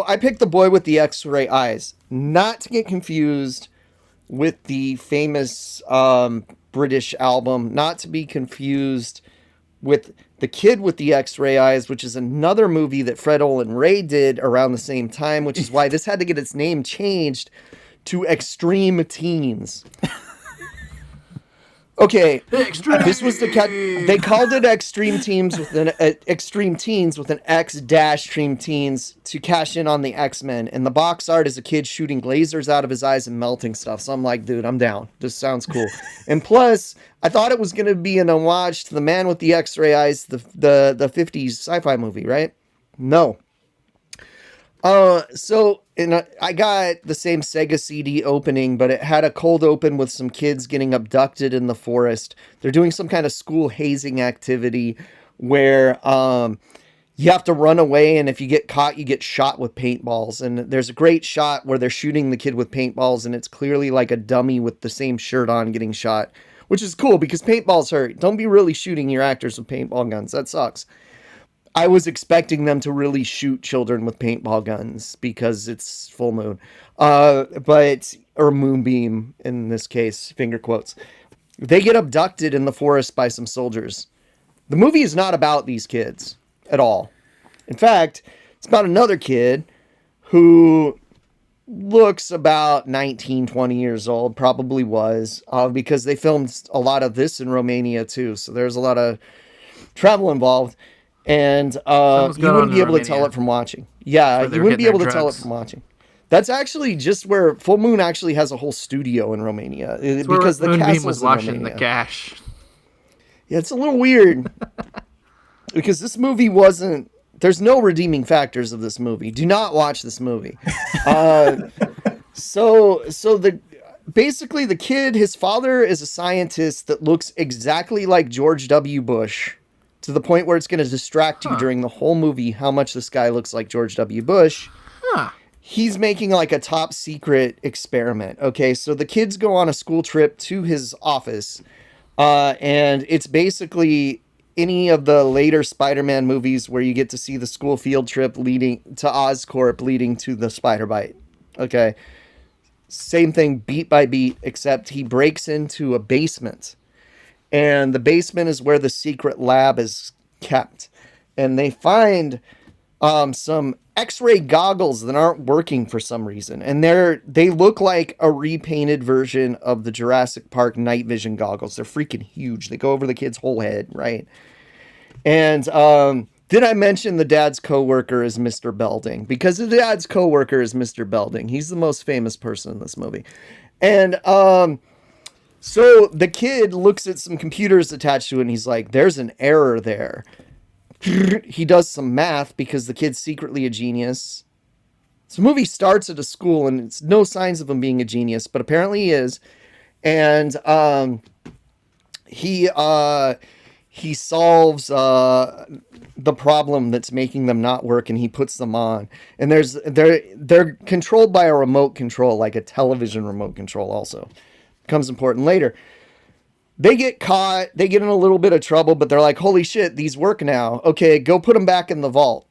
I picked The Boy with the X-Ray Eyes, not to get confused with the famous British album, not to be confused with The Kid with the X-Ray Eyes, which is another movie that Fred Olen Ray did around the same time, which is why this had to get its name changed to Extreme Teens. Okay, this was they called it Extreme Teens with an Extreme Teens with an X-Stream Teens to cash in on the X-Men, and the box art is a kid shooting lasers out of his eyes and melting stuff. So I'm like, dude, I'm down. This sounds cool. And plus, I thought it was gonna be an homage to The Man with the X-Ray Eyes, the 50s sci-fi movie, right? No. I got the same Sega CD opening, but it had a cold open with some kids getting abducted in the forest. They're doing some kind of school hazing activity where you have to run away, and if you get caught, you get shot with paintballs. And there's a great shot where they're shooting the kid with paintballs, and it's clearly like a dummy with the same shirt on getting shot, which is cool because paintballs hurt. Don't be really shooting your actors with paintball guns. That sucks. I was expecting them to really shoot children with paintball guns because it's full moon. Or Moonbeam in this case, finger quotes. They get abducted in the forest by some soldiers. The movie is not about these kids at all. In fact, it's about another kid who looks about 19, 20 years old, probably was, because they filmed a lot of this in Romania too. So there's a lot of travel involved. And you wouldn't be able to tell it from watching. Yeah, you wouldn't be able to tell it from watching. That's actually just where Full Moon actually has a whole studio in Romania. Because the Moonbeam was castle's in washing Romania. the cash. Yeah, it's a little weird. Because this movie there's no redeeming factors of this movie. Do not watch this movie. Basically the kid, his father is a scientist that looks exactly like George W. Bush, to the point where it's going to distract you during the whole movie how much this guy looks like George W. Bush. he's making like a top secret experiment. Okay, so the kids go on a school trip to his office, and it's basically any of the later Spider-Man movies where you get to see the school field trip leading to Oscorp, leading to the Spider Bite. Okay, same thing, beat by beat, except he breaks into a basement, and the basement is where the secret lab is kept, and they find some X-ray goggles that aren't working for some reason, and they look like a repainted version of the Jurassic Park night vision goggles. They're freaking huge. They go over the kid's whole head, right? And did I mention the dad's coworker is Mr. Belding? Because the dad's coworker is Mr. Belding. He's the most famous person in this movie, and so the kid looks at some computers attached to it, and he's like, "There's an error there." He does some math because the kid's secretly a genius. So the movie starts at a school and it's no signs of him being a genius, but apparently he is. And he solves the problem that's making them not work, and he puts them on. And they're controlled by a remote control, like a television remote control also. Becomes important later. They get caught, they get in a little bit of trouble, but they're like, holy shit, these work now. Okay, go put them back in the vault.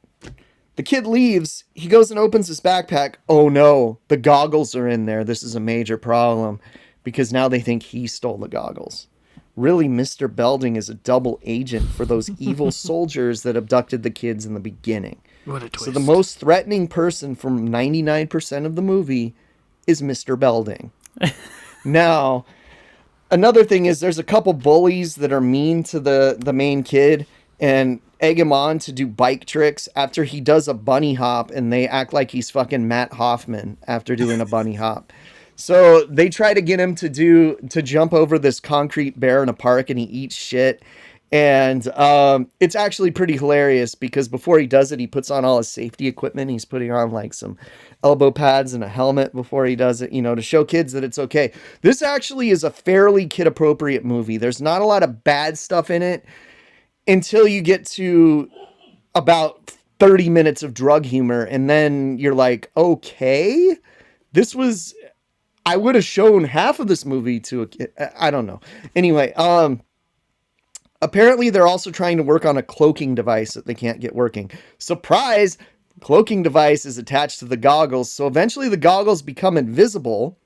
The kid leaves, he goes and opens his backpack. Oh no, the goggles are in there. This is a major problem because now they think he stole the goggles. Really, Mr. Belding is a double agent for those evil soldiers that abducted the kids in the beginning. What a twist. So the most threatening person from 99% of the movie is Mr. Belding. Now, another thing is there's a couple bullies that are mean to the main kid and egg him on to do bike tricks after he does a bunny hop, and they act like he's fucking Matt Hoffman after doing a bunny hop. So they try to get him to jump over this concrete bear in a park, and he eats shit. And it's actually pretty hilarious because before he does it, he puts on all his safety equipment. He's putting on like some elbow pads and a helmet before he does it, to show kids that it's okay. This actually is a fairly kid-appropriate movie. There's not a lot of bad stuff in it until you get to about 30 minutes of drug humor. And then you're like, okay, I would have shown half of this movie to a kid. I don't know. Anyway, apparently, they're also trying to work on a cloaking device that they can't get working. Surprise! Cloaking device is attached to the goggles, so eventually the goggles become invisible,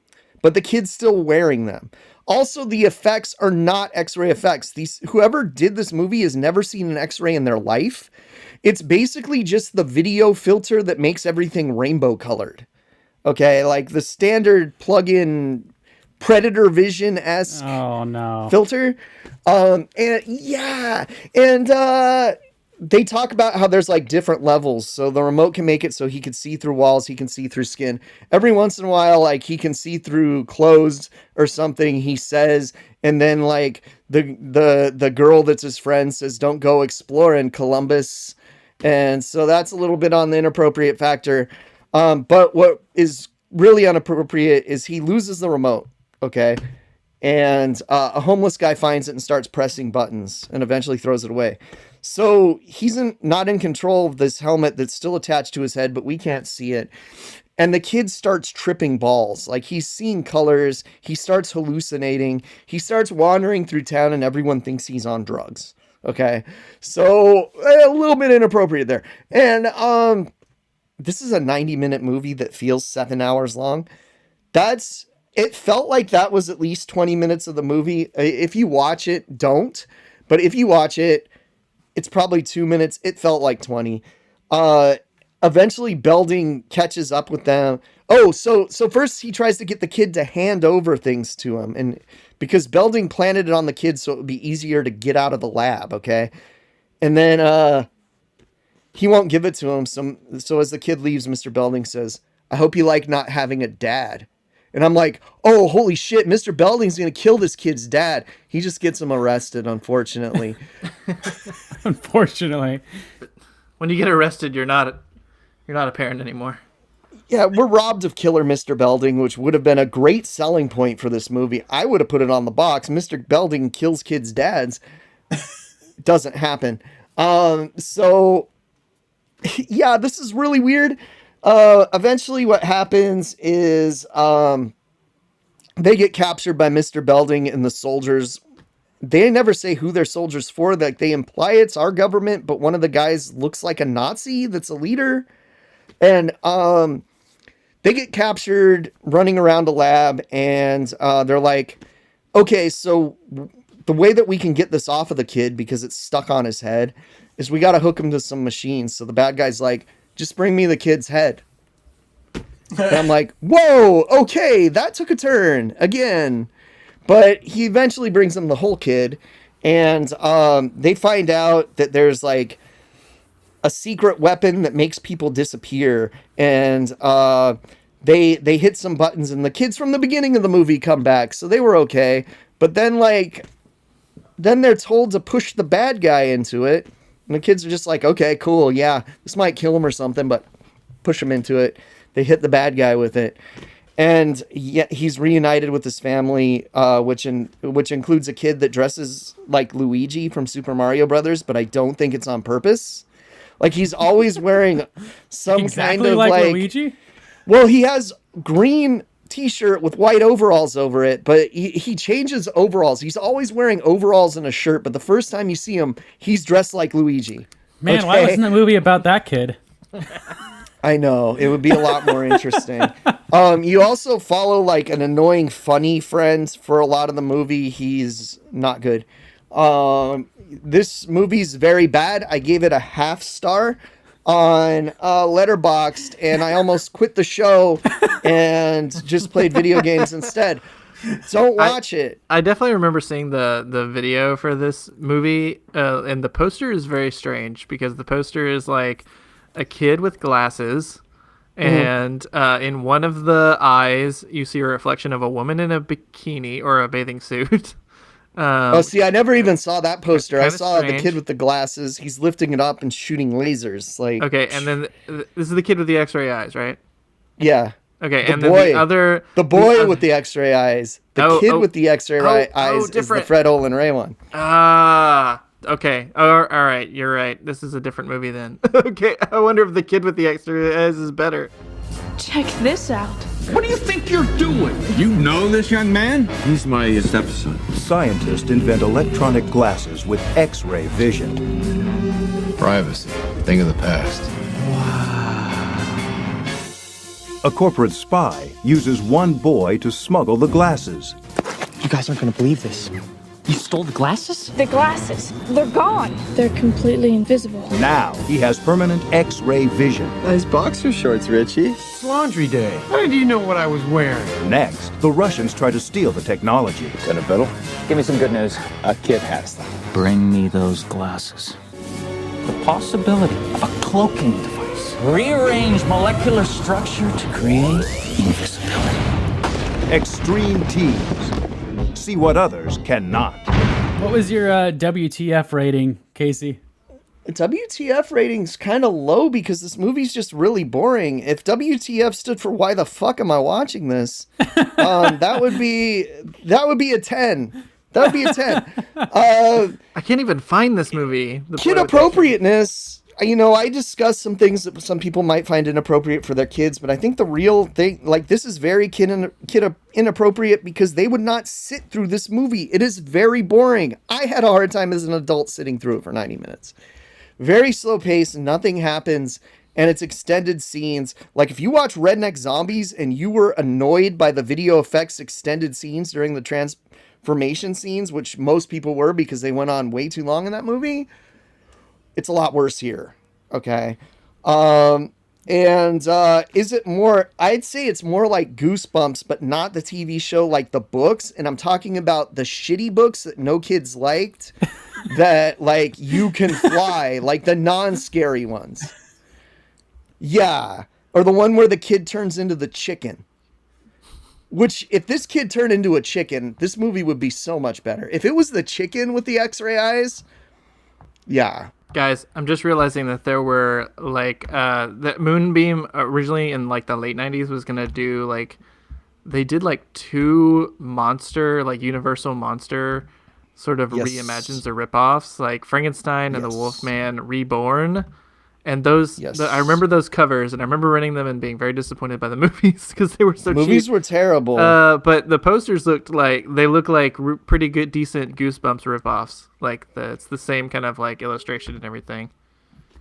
but the kid's still wearing them. Also, the effects are not X-ray effects. Whoever did this movie has never seen an X-ray in their life. It's basically just the video filter that makes everything rainbow colored. Okay, like the standard plug-in Predator Vision-esque filter. They talk about how there's like different levels. So the remote can make it so he can see through walls, he can see through skin. Every once in a while, like he can see through clothes or something, he says, and then like the girl that's his friend says, don't go exploring Columbus. And so that's a little bit on the inappropriate factor. But what is really inappropriate is he loses the remote. Okay. And a homeless guy finds it and starts pressing buttons and eventually throws it away. So he's not in control of this helmet that's still attached to his head, but we can't see it. And the kid starts tripping balls. Like he's seeing colors. He starts hallucinating. He starts wandering through town and everyone thinks he's on drugs. Okay. So a little bit inappropriate there. And this is a 90-minute movie that feels 7 hours long. It felt like that was at least 20 minutes of the movie. If you watch it, don't. But if you watch it, it's probably 2 minutes. It felt like 20. Eventually, Belding catches up with them. Oh, so first he tries to get the kid to hand over things to him. And because Belding planted it on the kid so it would be easier to get out of the lab, okay? And then he won't give it to him. So as the kid leaves, Mr. Belding says, I hope you like not having a dad. And I'm like, oh, holy shit, Mr. Belding's going to kill this kid's dad. He just gets him arrested, unfortunately. Unfortunately. When you get arrested, you're not a parent anymore. Yeah, we're robbed of killer Mr. Belding, which would have been a great selling point for this movie. I would have put it on the box. Mr. Belding kills kids' dads. Doesn't happen. So, yeah, this is really weird. Eventually what happens is they get captured by Mr. Belding and the soldiers. They never say who they're soldiers for. Like, they imply it's our government, but one of the guys looks like a Nazi that's a leader. And they get captured running around a lab, and they're like, okay, so the way that we can get this off of the kid, because it's stuck on his head, is we got to hook him to some machines. So the bad guy's like, just bring me the kid's head. And I'm like, whoa, okay, that took a turn again. But he eventually brings them the whole kid, and they find out that there's like a secret weapon that makes people disappear, and they hit some buttons, and the kids from the beginning of the movie come back, so they were okay. But then they're told to push the bad guy into it, and the kids are just like, okay, cool, yeah, this might kill him or something, but push him into it. They hit the bad guy with it. And yet he's reunited with his family, which includes a kid that dresses like Luigi from Super Mario Brothers, but I don't think it's on purpose. Like, he's always wearing some exactly kind of like Luigi? Well, he has green t-shirt with white overalls over it, but he changes overalls. He's always wearing overalls and a shirt, but the first time you see him, he's dressed like Luigi. Man, okay? Why wasn't the movie about that kid? I know, it would be a lot more interesting. You also follow like an annoying funny friend for a lot of the movie. He's not good. This movie's very bad. I gave it a 0.5 star on Letterboxd, and I almost quit the show and just played video games instead. Don't watch it. I definitely remember seeing the video for this movie, and the poster is very strange because the poster is like a kid with glasses, and in one of the eyes you see a reflection of a woman in a bikini or a bathing suit. See, I never even saw that poster. I saw strange. the kid with the glasses. He's lifting it up and shooting lasers. Like, okay, and then this is the kid with the X-ray eyes, right? Yeah. Okay, the and boy, then the boy with the X-ray eyes. The kid with the X-ray eyes is the Fred Olin Ray one. Okay. All right. You're right. This is a different movie then. Okay. I wonder if the kid with the X-ray eyes is better. Check this out. What do you think you're doing? You know this young man? He's my stepson. Scientists invent electronic glasses with X-ray vision. Privacy, thing of the past. A corporate spy uses one boy to smuggle the glasses. You guys aren't gonna believe this. You stole the glasses? The glasses. They're gone. They're completely invisible. Now he has permanent X-ray vision. Nice boxer shorts, Richie. It's laundry day. How did you know what I was wearing? Next, the Russians try to steal the technology. Lieutenant Biddle? Give me some good news. A kid has them. Bring me those glasses. The possibility of a cloaking device. Rearrange molecular structure to create invisibility. Extreme teams. See what others cannot. What was your WTF rating, Casey? WTF rating's kind of low because this movie's just really boring. If WTF stood for why the fuck am I watching this, that would be a 10. That would be a 10. I can't even find this movie. Kid appropriateness. I discussed some things that some people might find inappropriate for their kids, but I think the real thing, like, this is very kid inappropriate because they would not sit through this movie. It is very boring. I had a hard time as an adult sitting through it for 90 minutes. Very slow pace, nothing happens, and it's extended scenes. Like, if you watch Redneck Zombies and you were annoyed by the video effects extended scenes during the transformation scenes, which most people were because they went on way too long in that movie, it's a lot worse here. Okay. Is it more, I'd say it's more like Goosebumps, but not the TV show, like the books. And I'm talking about the shitty books that no kids liked that, like, You Can Fly, like the non-scary ones. Yeah. Or the one where the kid turns into the chicken. Which, if this kid turned into a chicken, this movie would be so much better. If it was the chicken with the X-ray eyes, yeah. Guys, I'm just realizing that there were, like, that Moonbeam originally in, like, the late 90s was going to do, like, they did, like, 2 monster, like, Universal monster sort of reimagines or ripoffs, like Frankenstein and the Wolfman Reborn. And those, Yes. I remember those covers, and I remember renting them and being very disappointed by the movies because they were so cheap. Movies were terrible. But the posters look like pretty good, decent Goosebumps ripoffs. Like it's the same kind of like illustration and everything.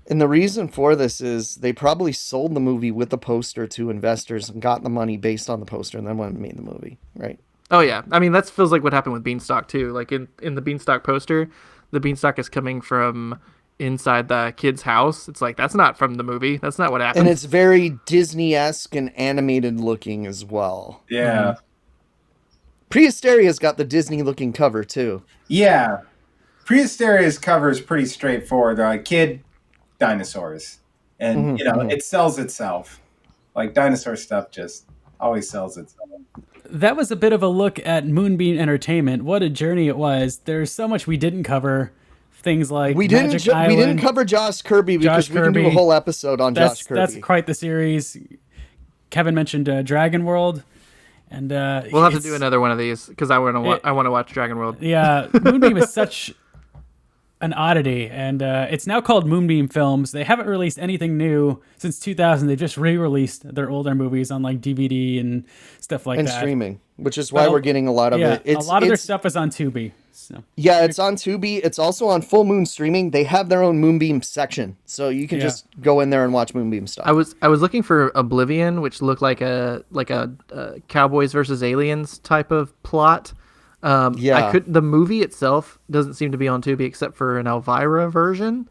And the reason for this is they probably sold the movie with the poster to investors and got the money based on the poster and then went and made the movie, right? Oh yeah, I mean that feels like what happened with Beanstalk too. Like in the Beanstalk poster, the Beanstalk is coming from inside the kid's house. It's like that's not from the movie. That's not what happened. And it's very Disney-esque and animated looking as well. Yeah. Prehysteria's got the Disney-looking cover too. Yeah. Prehysteria's cover is pretty straightforward. They're like kid dinosaurs. And, it sells itself. Like dinosaur stuff just always sells itself. That was a bit of a look at Moonbeam Entertainment. What a journey it was. There's so much we didn't cover. Things like we Magic didn't Island. We didn't cover Josh Kirby because we can do a whole episode on Josh Kirby. That's quite the series. Kevin mentioned Dragon World, and we'll have to do another one of these because I want to watch Dragon World. Yeah, Moonbeam is such an oddity, and it's now called Moonbeam Films. They haven't released anything new since 2000. They've just re-released their older movies on like DVD and stuff like that, and streaming, which is why we're getting a lot of it. A lot of their stuff is on Tubi. So. Yeah, it's on Tubi. It's also on Full Moon Streaming. They have their own Moonbeam section, so you can just go in there and watch Moonbeam stuff. I was looking for Oblivion, which looked like a Cowboys versus Aliens type of plot. The movie itself doesn't seem to be on Tubi except for an Elvira version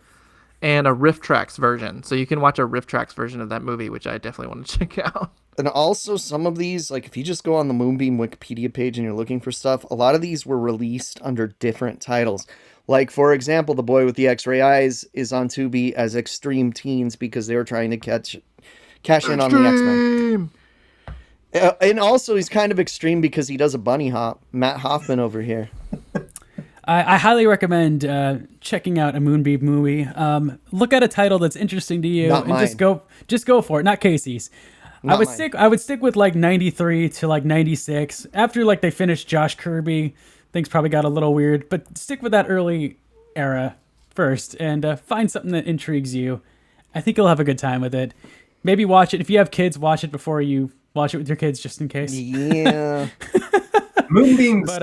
and a Riff Tracks version. So you can watch a Riff Tracks version of that movie, which I definitely want to check out. And also some of these, like if you just go on the Moonbeam Wikipedia page and you're looking for stuff, a lot of these were released under different titles. Like, for example, The Boy with the X-Ray Eyes is on Tubi as Extreme Teens because they were trying to cash in on the X-Men. And also he's kind of extreme because he does a bunny hop. Matt Hoffman over here. I highly recommend checking out a Moonbeam movie. Look at a title that's interesting to you and just go for it. Not Casey's. I would stick with like 93 to like 96. After like they finished Josh Kirby, things probably got a little weird, but stick with that early era first and find something that intrigues you. I think you'll have a good time with it. Maybe watch it. If you have kids, watch it before you watch it with your kids just in case. Yeah. Moonbeam's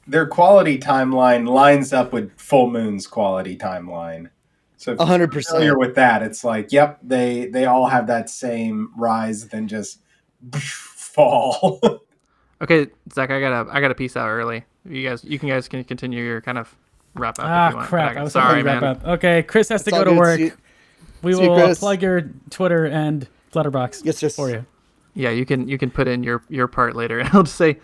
their quality timeline lines up with Full Moon's quality timeline. So if 100%. you're familiar with that, it's like, yep, they all have that same rise, then just fall. Okay, Zach, I gotta peace out early. You guys can continue your kind of wrap up. If you want. Crap! I was sorry, wrap man. up. Okay, Chris has to go to work. We will plug your Twitter and Letterboxd for you. Yeah, you can put in your part later. I'll just say,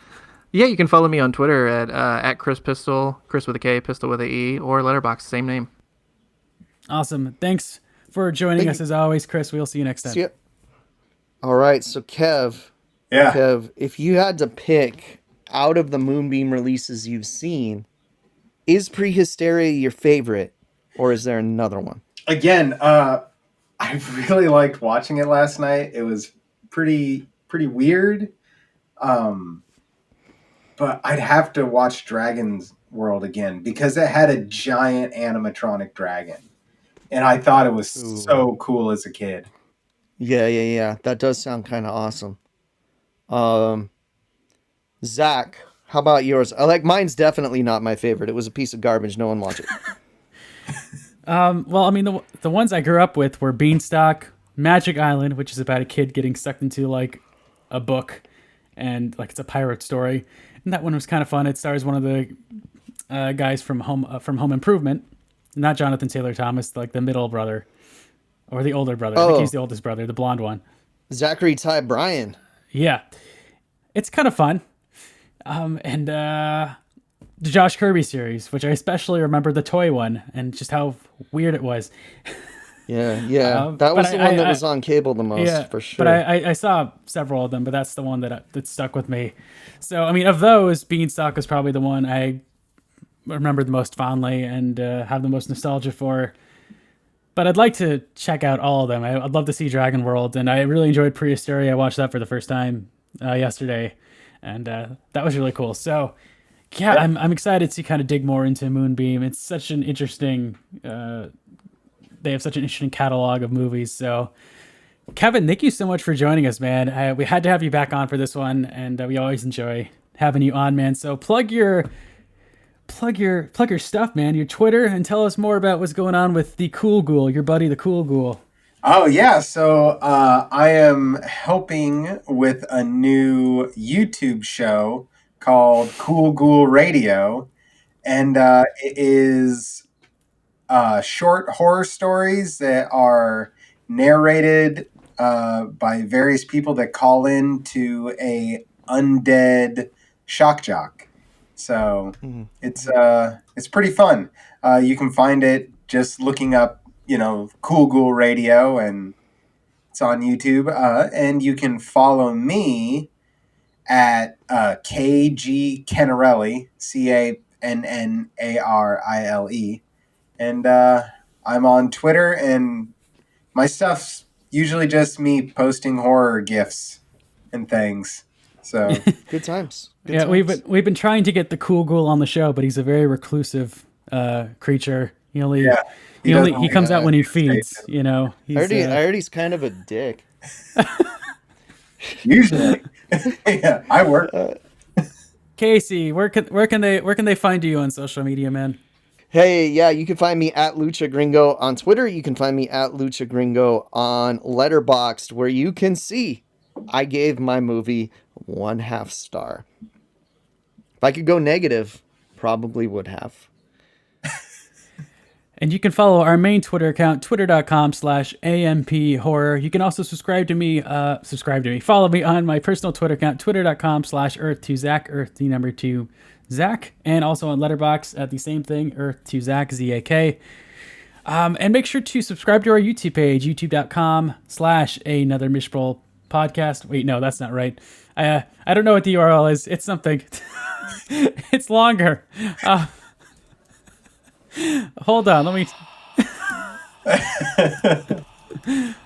yeah, you can follow me on Twitter at Kris Pistol, Kris with a K, Pistol with a E, or Letterboxd, same name. Awesome. Thanks for joining us as always, Chris. We'll see you next time. See ya. All right, so Kev, if you had to pick out of the Moonbeam releases you've seen, is Prehysteria your favorite, or is there another one? Again, I really liked watching it last night. It was pretty weird. But I'd have to watch Dragon's World again because it had a giant animatronic dragon. And I thought it was so cool as a kid. Yeah. That does sound kind of awesome. Zach, how about yours? Mine's definitely not my favorite. It was a piece of garbage. No one watched it. Well, I mean, the ones I grew up with were Beanstalk, Magic Island, which is about a kid getting sucked into like a book and like it's a pirate story. And that one was kind of fun. It stars one of the guys from Home Improvement. Not Jonathan Taylor Thomas, like the middle brother or the older brother. I think he's the oldest brother, the blonde one. Zachary Ty Bryan. Yeah. It's kind of fun. And the Josh Kirby series, which I especially remember the toy one and just how weird it was. Yeah. That was the one that was on cable the most, for sure. But I saw several of them, but that's the one that stuck with me. So, I mean, of those, Beanstalk is probably the one I remember the most fondly and have the most nostalgia for. But I'd like to check out all of them. I'd love to see Dragon World, and I really enjoyed Prehysteria. I watched that for the first time yesterday, and that was really cool. So, yeah, I'm excited to kind of dig more into Moonbeam. It's such an interesting they have such an interesting catalog of movies. So, Kevin, thank you so much for joining us, man. We had to have you back on for this one, and we always enjoy having you on, man. So plug your stuff, man, your Twitter, and tell us more about what's going on with the Cool Ghoul, your buddy, the Cool Ghoul. Oh, yeah. So I am helping with a new YouTube show called Cool Ghoul Radio. And it is short horror stories that are narrated by various people that call in to a undead shock jock. So it's pretty fun. You can find it just looking up, Cool Ghoul Radio, and it's on YouTube. And you can follow me at KG Cannarile, Cannarile. And I'm on Twitter, and my stuff's usually just me posting horror GIFs and things. So good times. Good yeah, times. we've been trying to get the Cool Ghoul on the show, but he's a very reclusive creature. He comes out when he feeds. I heard he's kind of a dick. Usually, yeah, I work. Casey, where can they find you on social media, man? Hey, yeah, you can find me at Lucha Gringo on Twitter. You can find me at Lucha Gringo on Letterboxd, where you can see I gave my movie 1/2 star. If I could go negative, probably would have. And you can follow our main Twitter account, twitter.com/AMPHorror. You can also subscribe to me. Follow me on my personal Twitter account, twitter.com/Earth2Zach, Earth the number 2 Zach, and also on Letterboxd at the same thing, Earth2Zach, ZAK. And make sure to subscribe to our YouTube page, youtube.com/anothermiserablepodcast. Wait, no, that's not right. I don't know what the URL is. It's something. It's longer. Hold on, let me.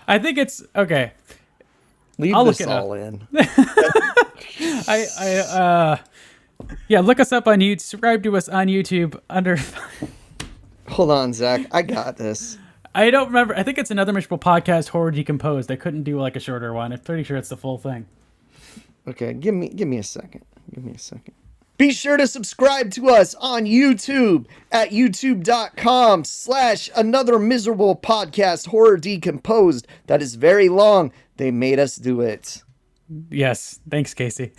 I think it's okay. I'll this all in. Yeah, look us up on YouTube. Subscribe to us on YouTube under. Hold on, Zach. I got this. I don't remember. I think it's Another Miserable Podcast, Horror Decomposed. I couldn't do like a shorter one. I'm pretty sure it's the full thing. Okay, give me a second. Be sure to subscribe to us on YouTube at youtube.com/anothermiserablepodcast, Horror Decomposed. That is very long. They made us do it. Yes. Thanks, Casey.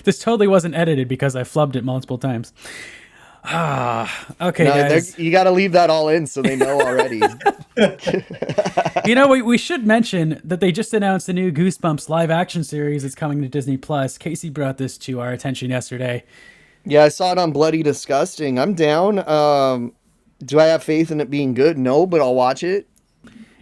This totally wasn't edited because I flubbed it multiple times. Okay, guys. You got to leave that all in so they know already. We should mention that they just announced a new Goosebumps live action series that's coming to Disney Plus. Casey brought this to our attention yesterday. Yeah, I saw it on Bloody Disgusting. I'm down. Do I have faith in it being good? No, but I'll watch it.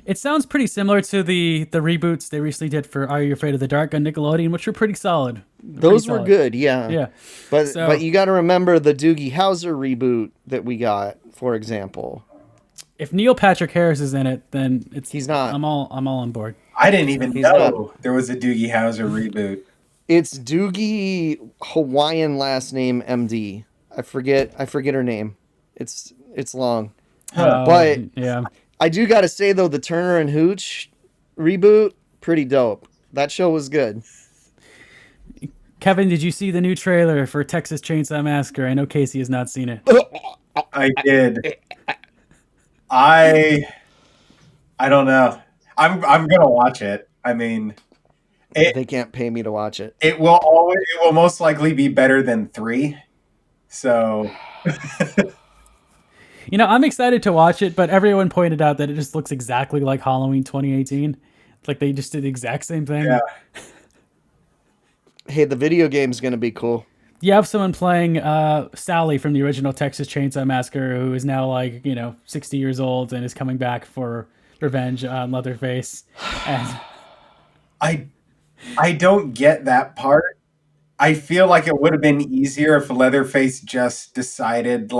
It sounds pretty similar to the reboots they recently did for Are You Afraid of the Dark on Nickelodeon, which were pretty solid. Those were good, yeah. Yeah. But you got to remember the Doogie Howser reboot that we got, for example. If Neil Patrick Harris is in it, then he's not. I'm all on board. I didn't even know there was a Doogie Howser reboot. It's Doogie Hawaiian last name MD. I forget her name. It's long. But yeah. I do got to say though, the Turner and Hooch reboot, pretty dope. That show was good. Kevin, did you see the new trailer for Texas Chainsaw Massacre? I know Casey has not seen it. I did. I don't know. I'm gonna watch it. I mean, they can't pay me to watch it. It will most likely be better than 3. So. I'm excited to watch it, but everyone pointed out that it just looks exactly like Halloween 2018. It's like they just did the exact same thing. Yeah. Hey, the video game's going to be cool. You have someone playing Sally from the original Texas Chainsaw Massacre who is now 60 years old and is coming back for revenge on Leatherface. And I don't get that part. I feel like it would have been easier if Leatherface just decided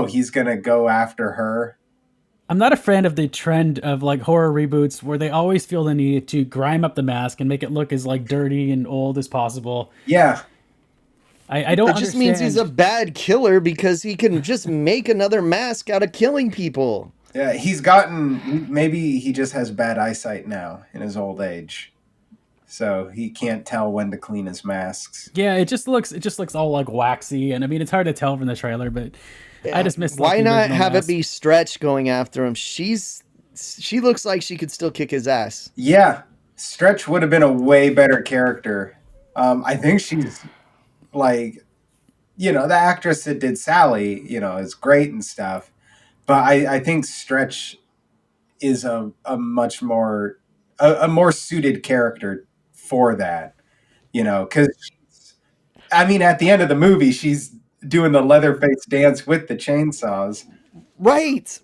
he's going to go after her. I'm not a fan of the trend of horror reboots where they always feel the need to grime up the mask and make it look as dirty and old as possible. Yeah. I don't understand. It just means he's a bad killer because he can just make another mask out of killing people. Yeah, maybe he just has bad eyesight now in his old age. So he can't tell when to clean his masks. Yeah, it just looks all like waxy, and I mean it's hard to tell from the trailer, but I just missed. Why the not original have mask. it be Stretch going after him? She looks like she could still kick his ass. Yeah, Stretch would have been a way better character. I think she's like, the actress that did Sally, is great and stuff. But I think Stretch is a much more a more suited character for that, because at the end of the movie she's doing the Leatherface dance with the chainsaws. Right.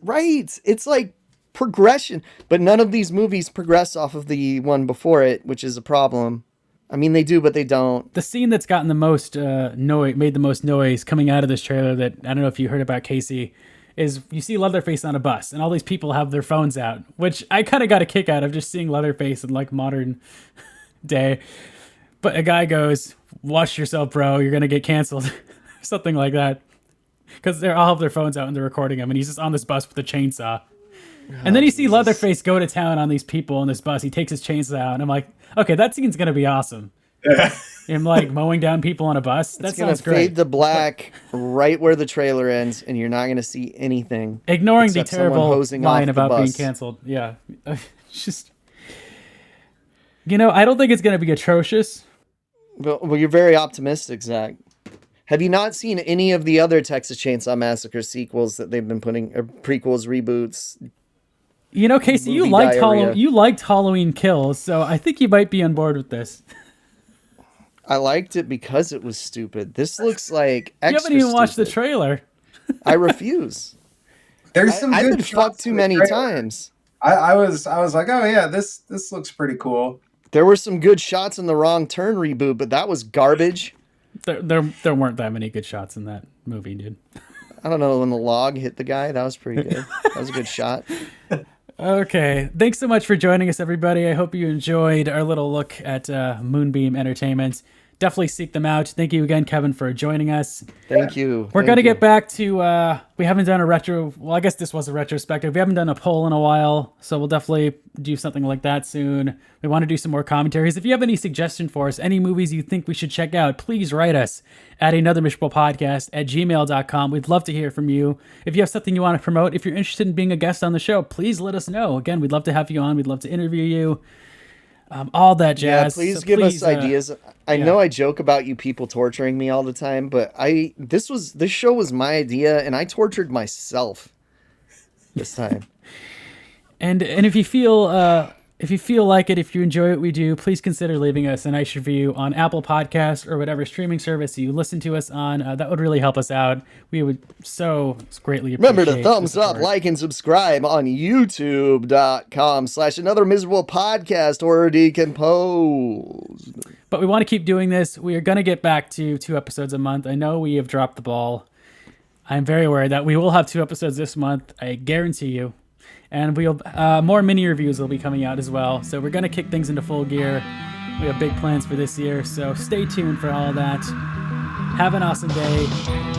It's like progression, but none of these movies progress off of the one before it, which is a problem. I mean, they do, but they don't. The scene that's gotten the most made the most noise coming out of this trailer, that I don't know if you heard about, Casey, is you see Leatherface on a bus, and all these people have their phones out, which I kind of got a kick out of, just seeing Leatherface in like modern day. But a guy goes, "Watch yourself, bro. You're gonna get canceled," something like that, because they all have their phones out and they're recording him, and he's just on this bus with a chainsaw. And then you see Leatherface go to town on these people on this bus. He takes his chainsaw out, and I'm like, okay, that scene's gonna be awesome. Him like mowing down people on a bus. That sounds great. Fade to black right where the trailer ends, and you're not going to see anything. Ignoring the terrible line about being bus. canceled. Yeah. Just, I don't think it's going to be atrocious. Well, you're very optimistic, Zach. Have you not seen any of the other Texas Chainsaw Massacre sequels that they've been putting, or prequels, reboots? Casey, you liked Halloween Kills, so I think you might be on board with this. I liked it because it was stupid. This looks like extra You haven't even watched the stupid. trailer. I refuse. There's some I've good been fucked too many times. I was like, oh yeah, this looks pretty cool. There were some good shots in the Wrong Turn reboot, but that was garbage. There weren't that many good shots in that movie, dude. I don't know, when the log hit the guy, that was pretty good. That was a good shot. Okay, thanks so much for joining us, everybody. I hope you enjoyed our little look at Moonbeam Entertainment. Definitely seek them out. Thank you again, Kevin, for joining us. Thank you. We're going to get back to, we haven't done a retro, well, I guess this was a retrospective. We haven't done a poll in a while, so we'll definitely do something like that soon. We want to do some more commentaries. If you have any suggestion for us, any movies you think we should check out, please write us at anothermiserablepodcast@gmail.com. We'd love to hear from you. If you have something you want to promote, if you're interested in being a guest on the show, please let us know. Again, we'd love to have you on. We'd love to interview you. All that jazz. Yeah, please give us ideas. I know I joke about you people torturing me all the time, but this show was my idea, and I tortured myself this time. And if you feel like it, if you enjoy what we do, please consider leaving us a nice review on Apple Podcasts or whatever streaming service you listen to us on. That would really help us out. We would so greatly appreciate. Remember to thumbs up, like, and subscribe on youtube.com/anothermiserablepodcast or Decomposed. But we want to keep doing this. We are going to get back to 2 episodes a month. I know we have dropped the ball. I'm very aware that we will have 2 episodes this month. I guarantee you. And we'll more mini reviews will be coming out as well. So we're going to kick things into full gear. We have big plans for this year. So stay tuned for all of that. Have an awesome day.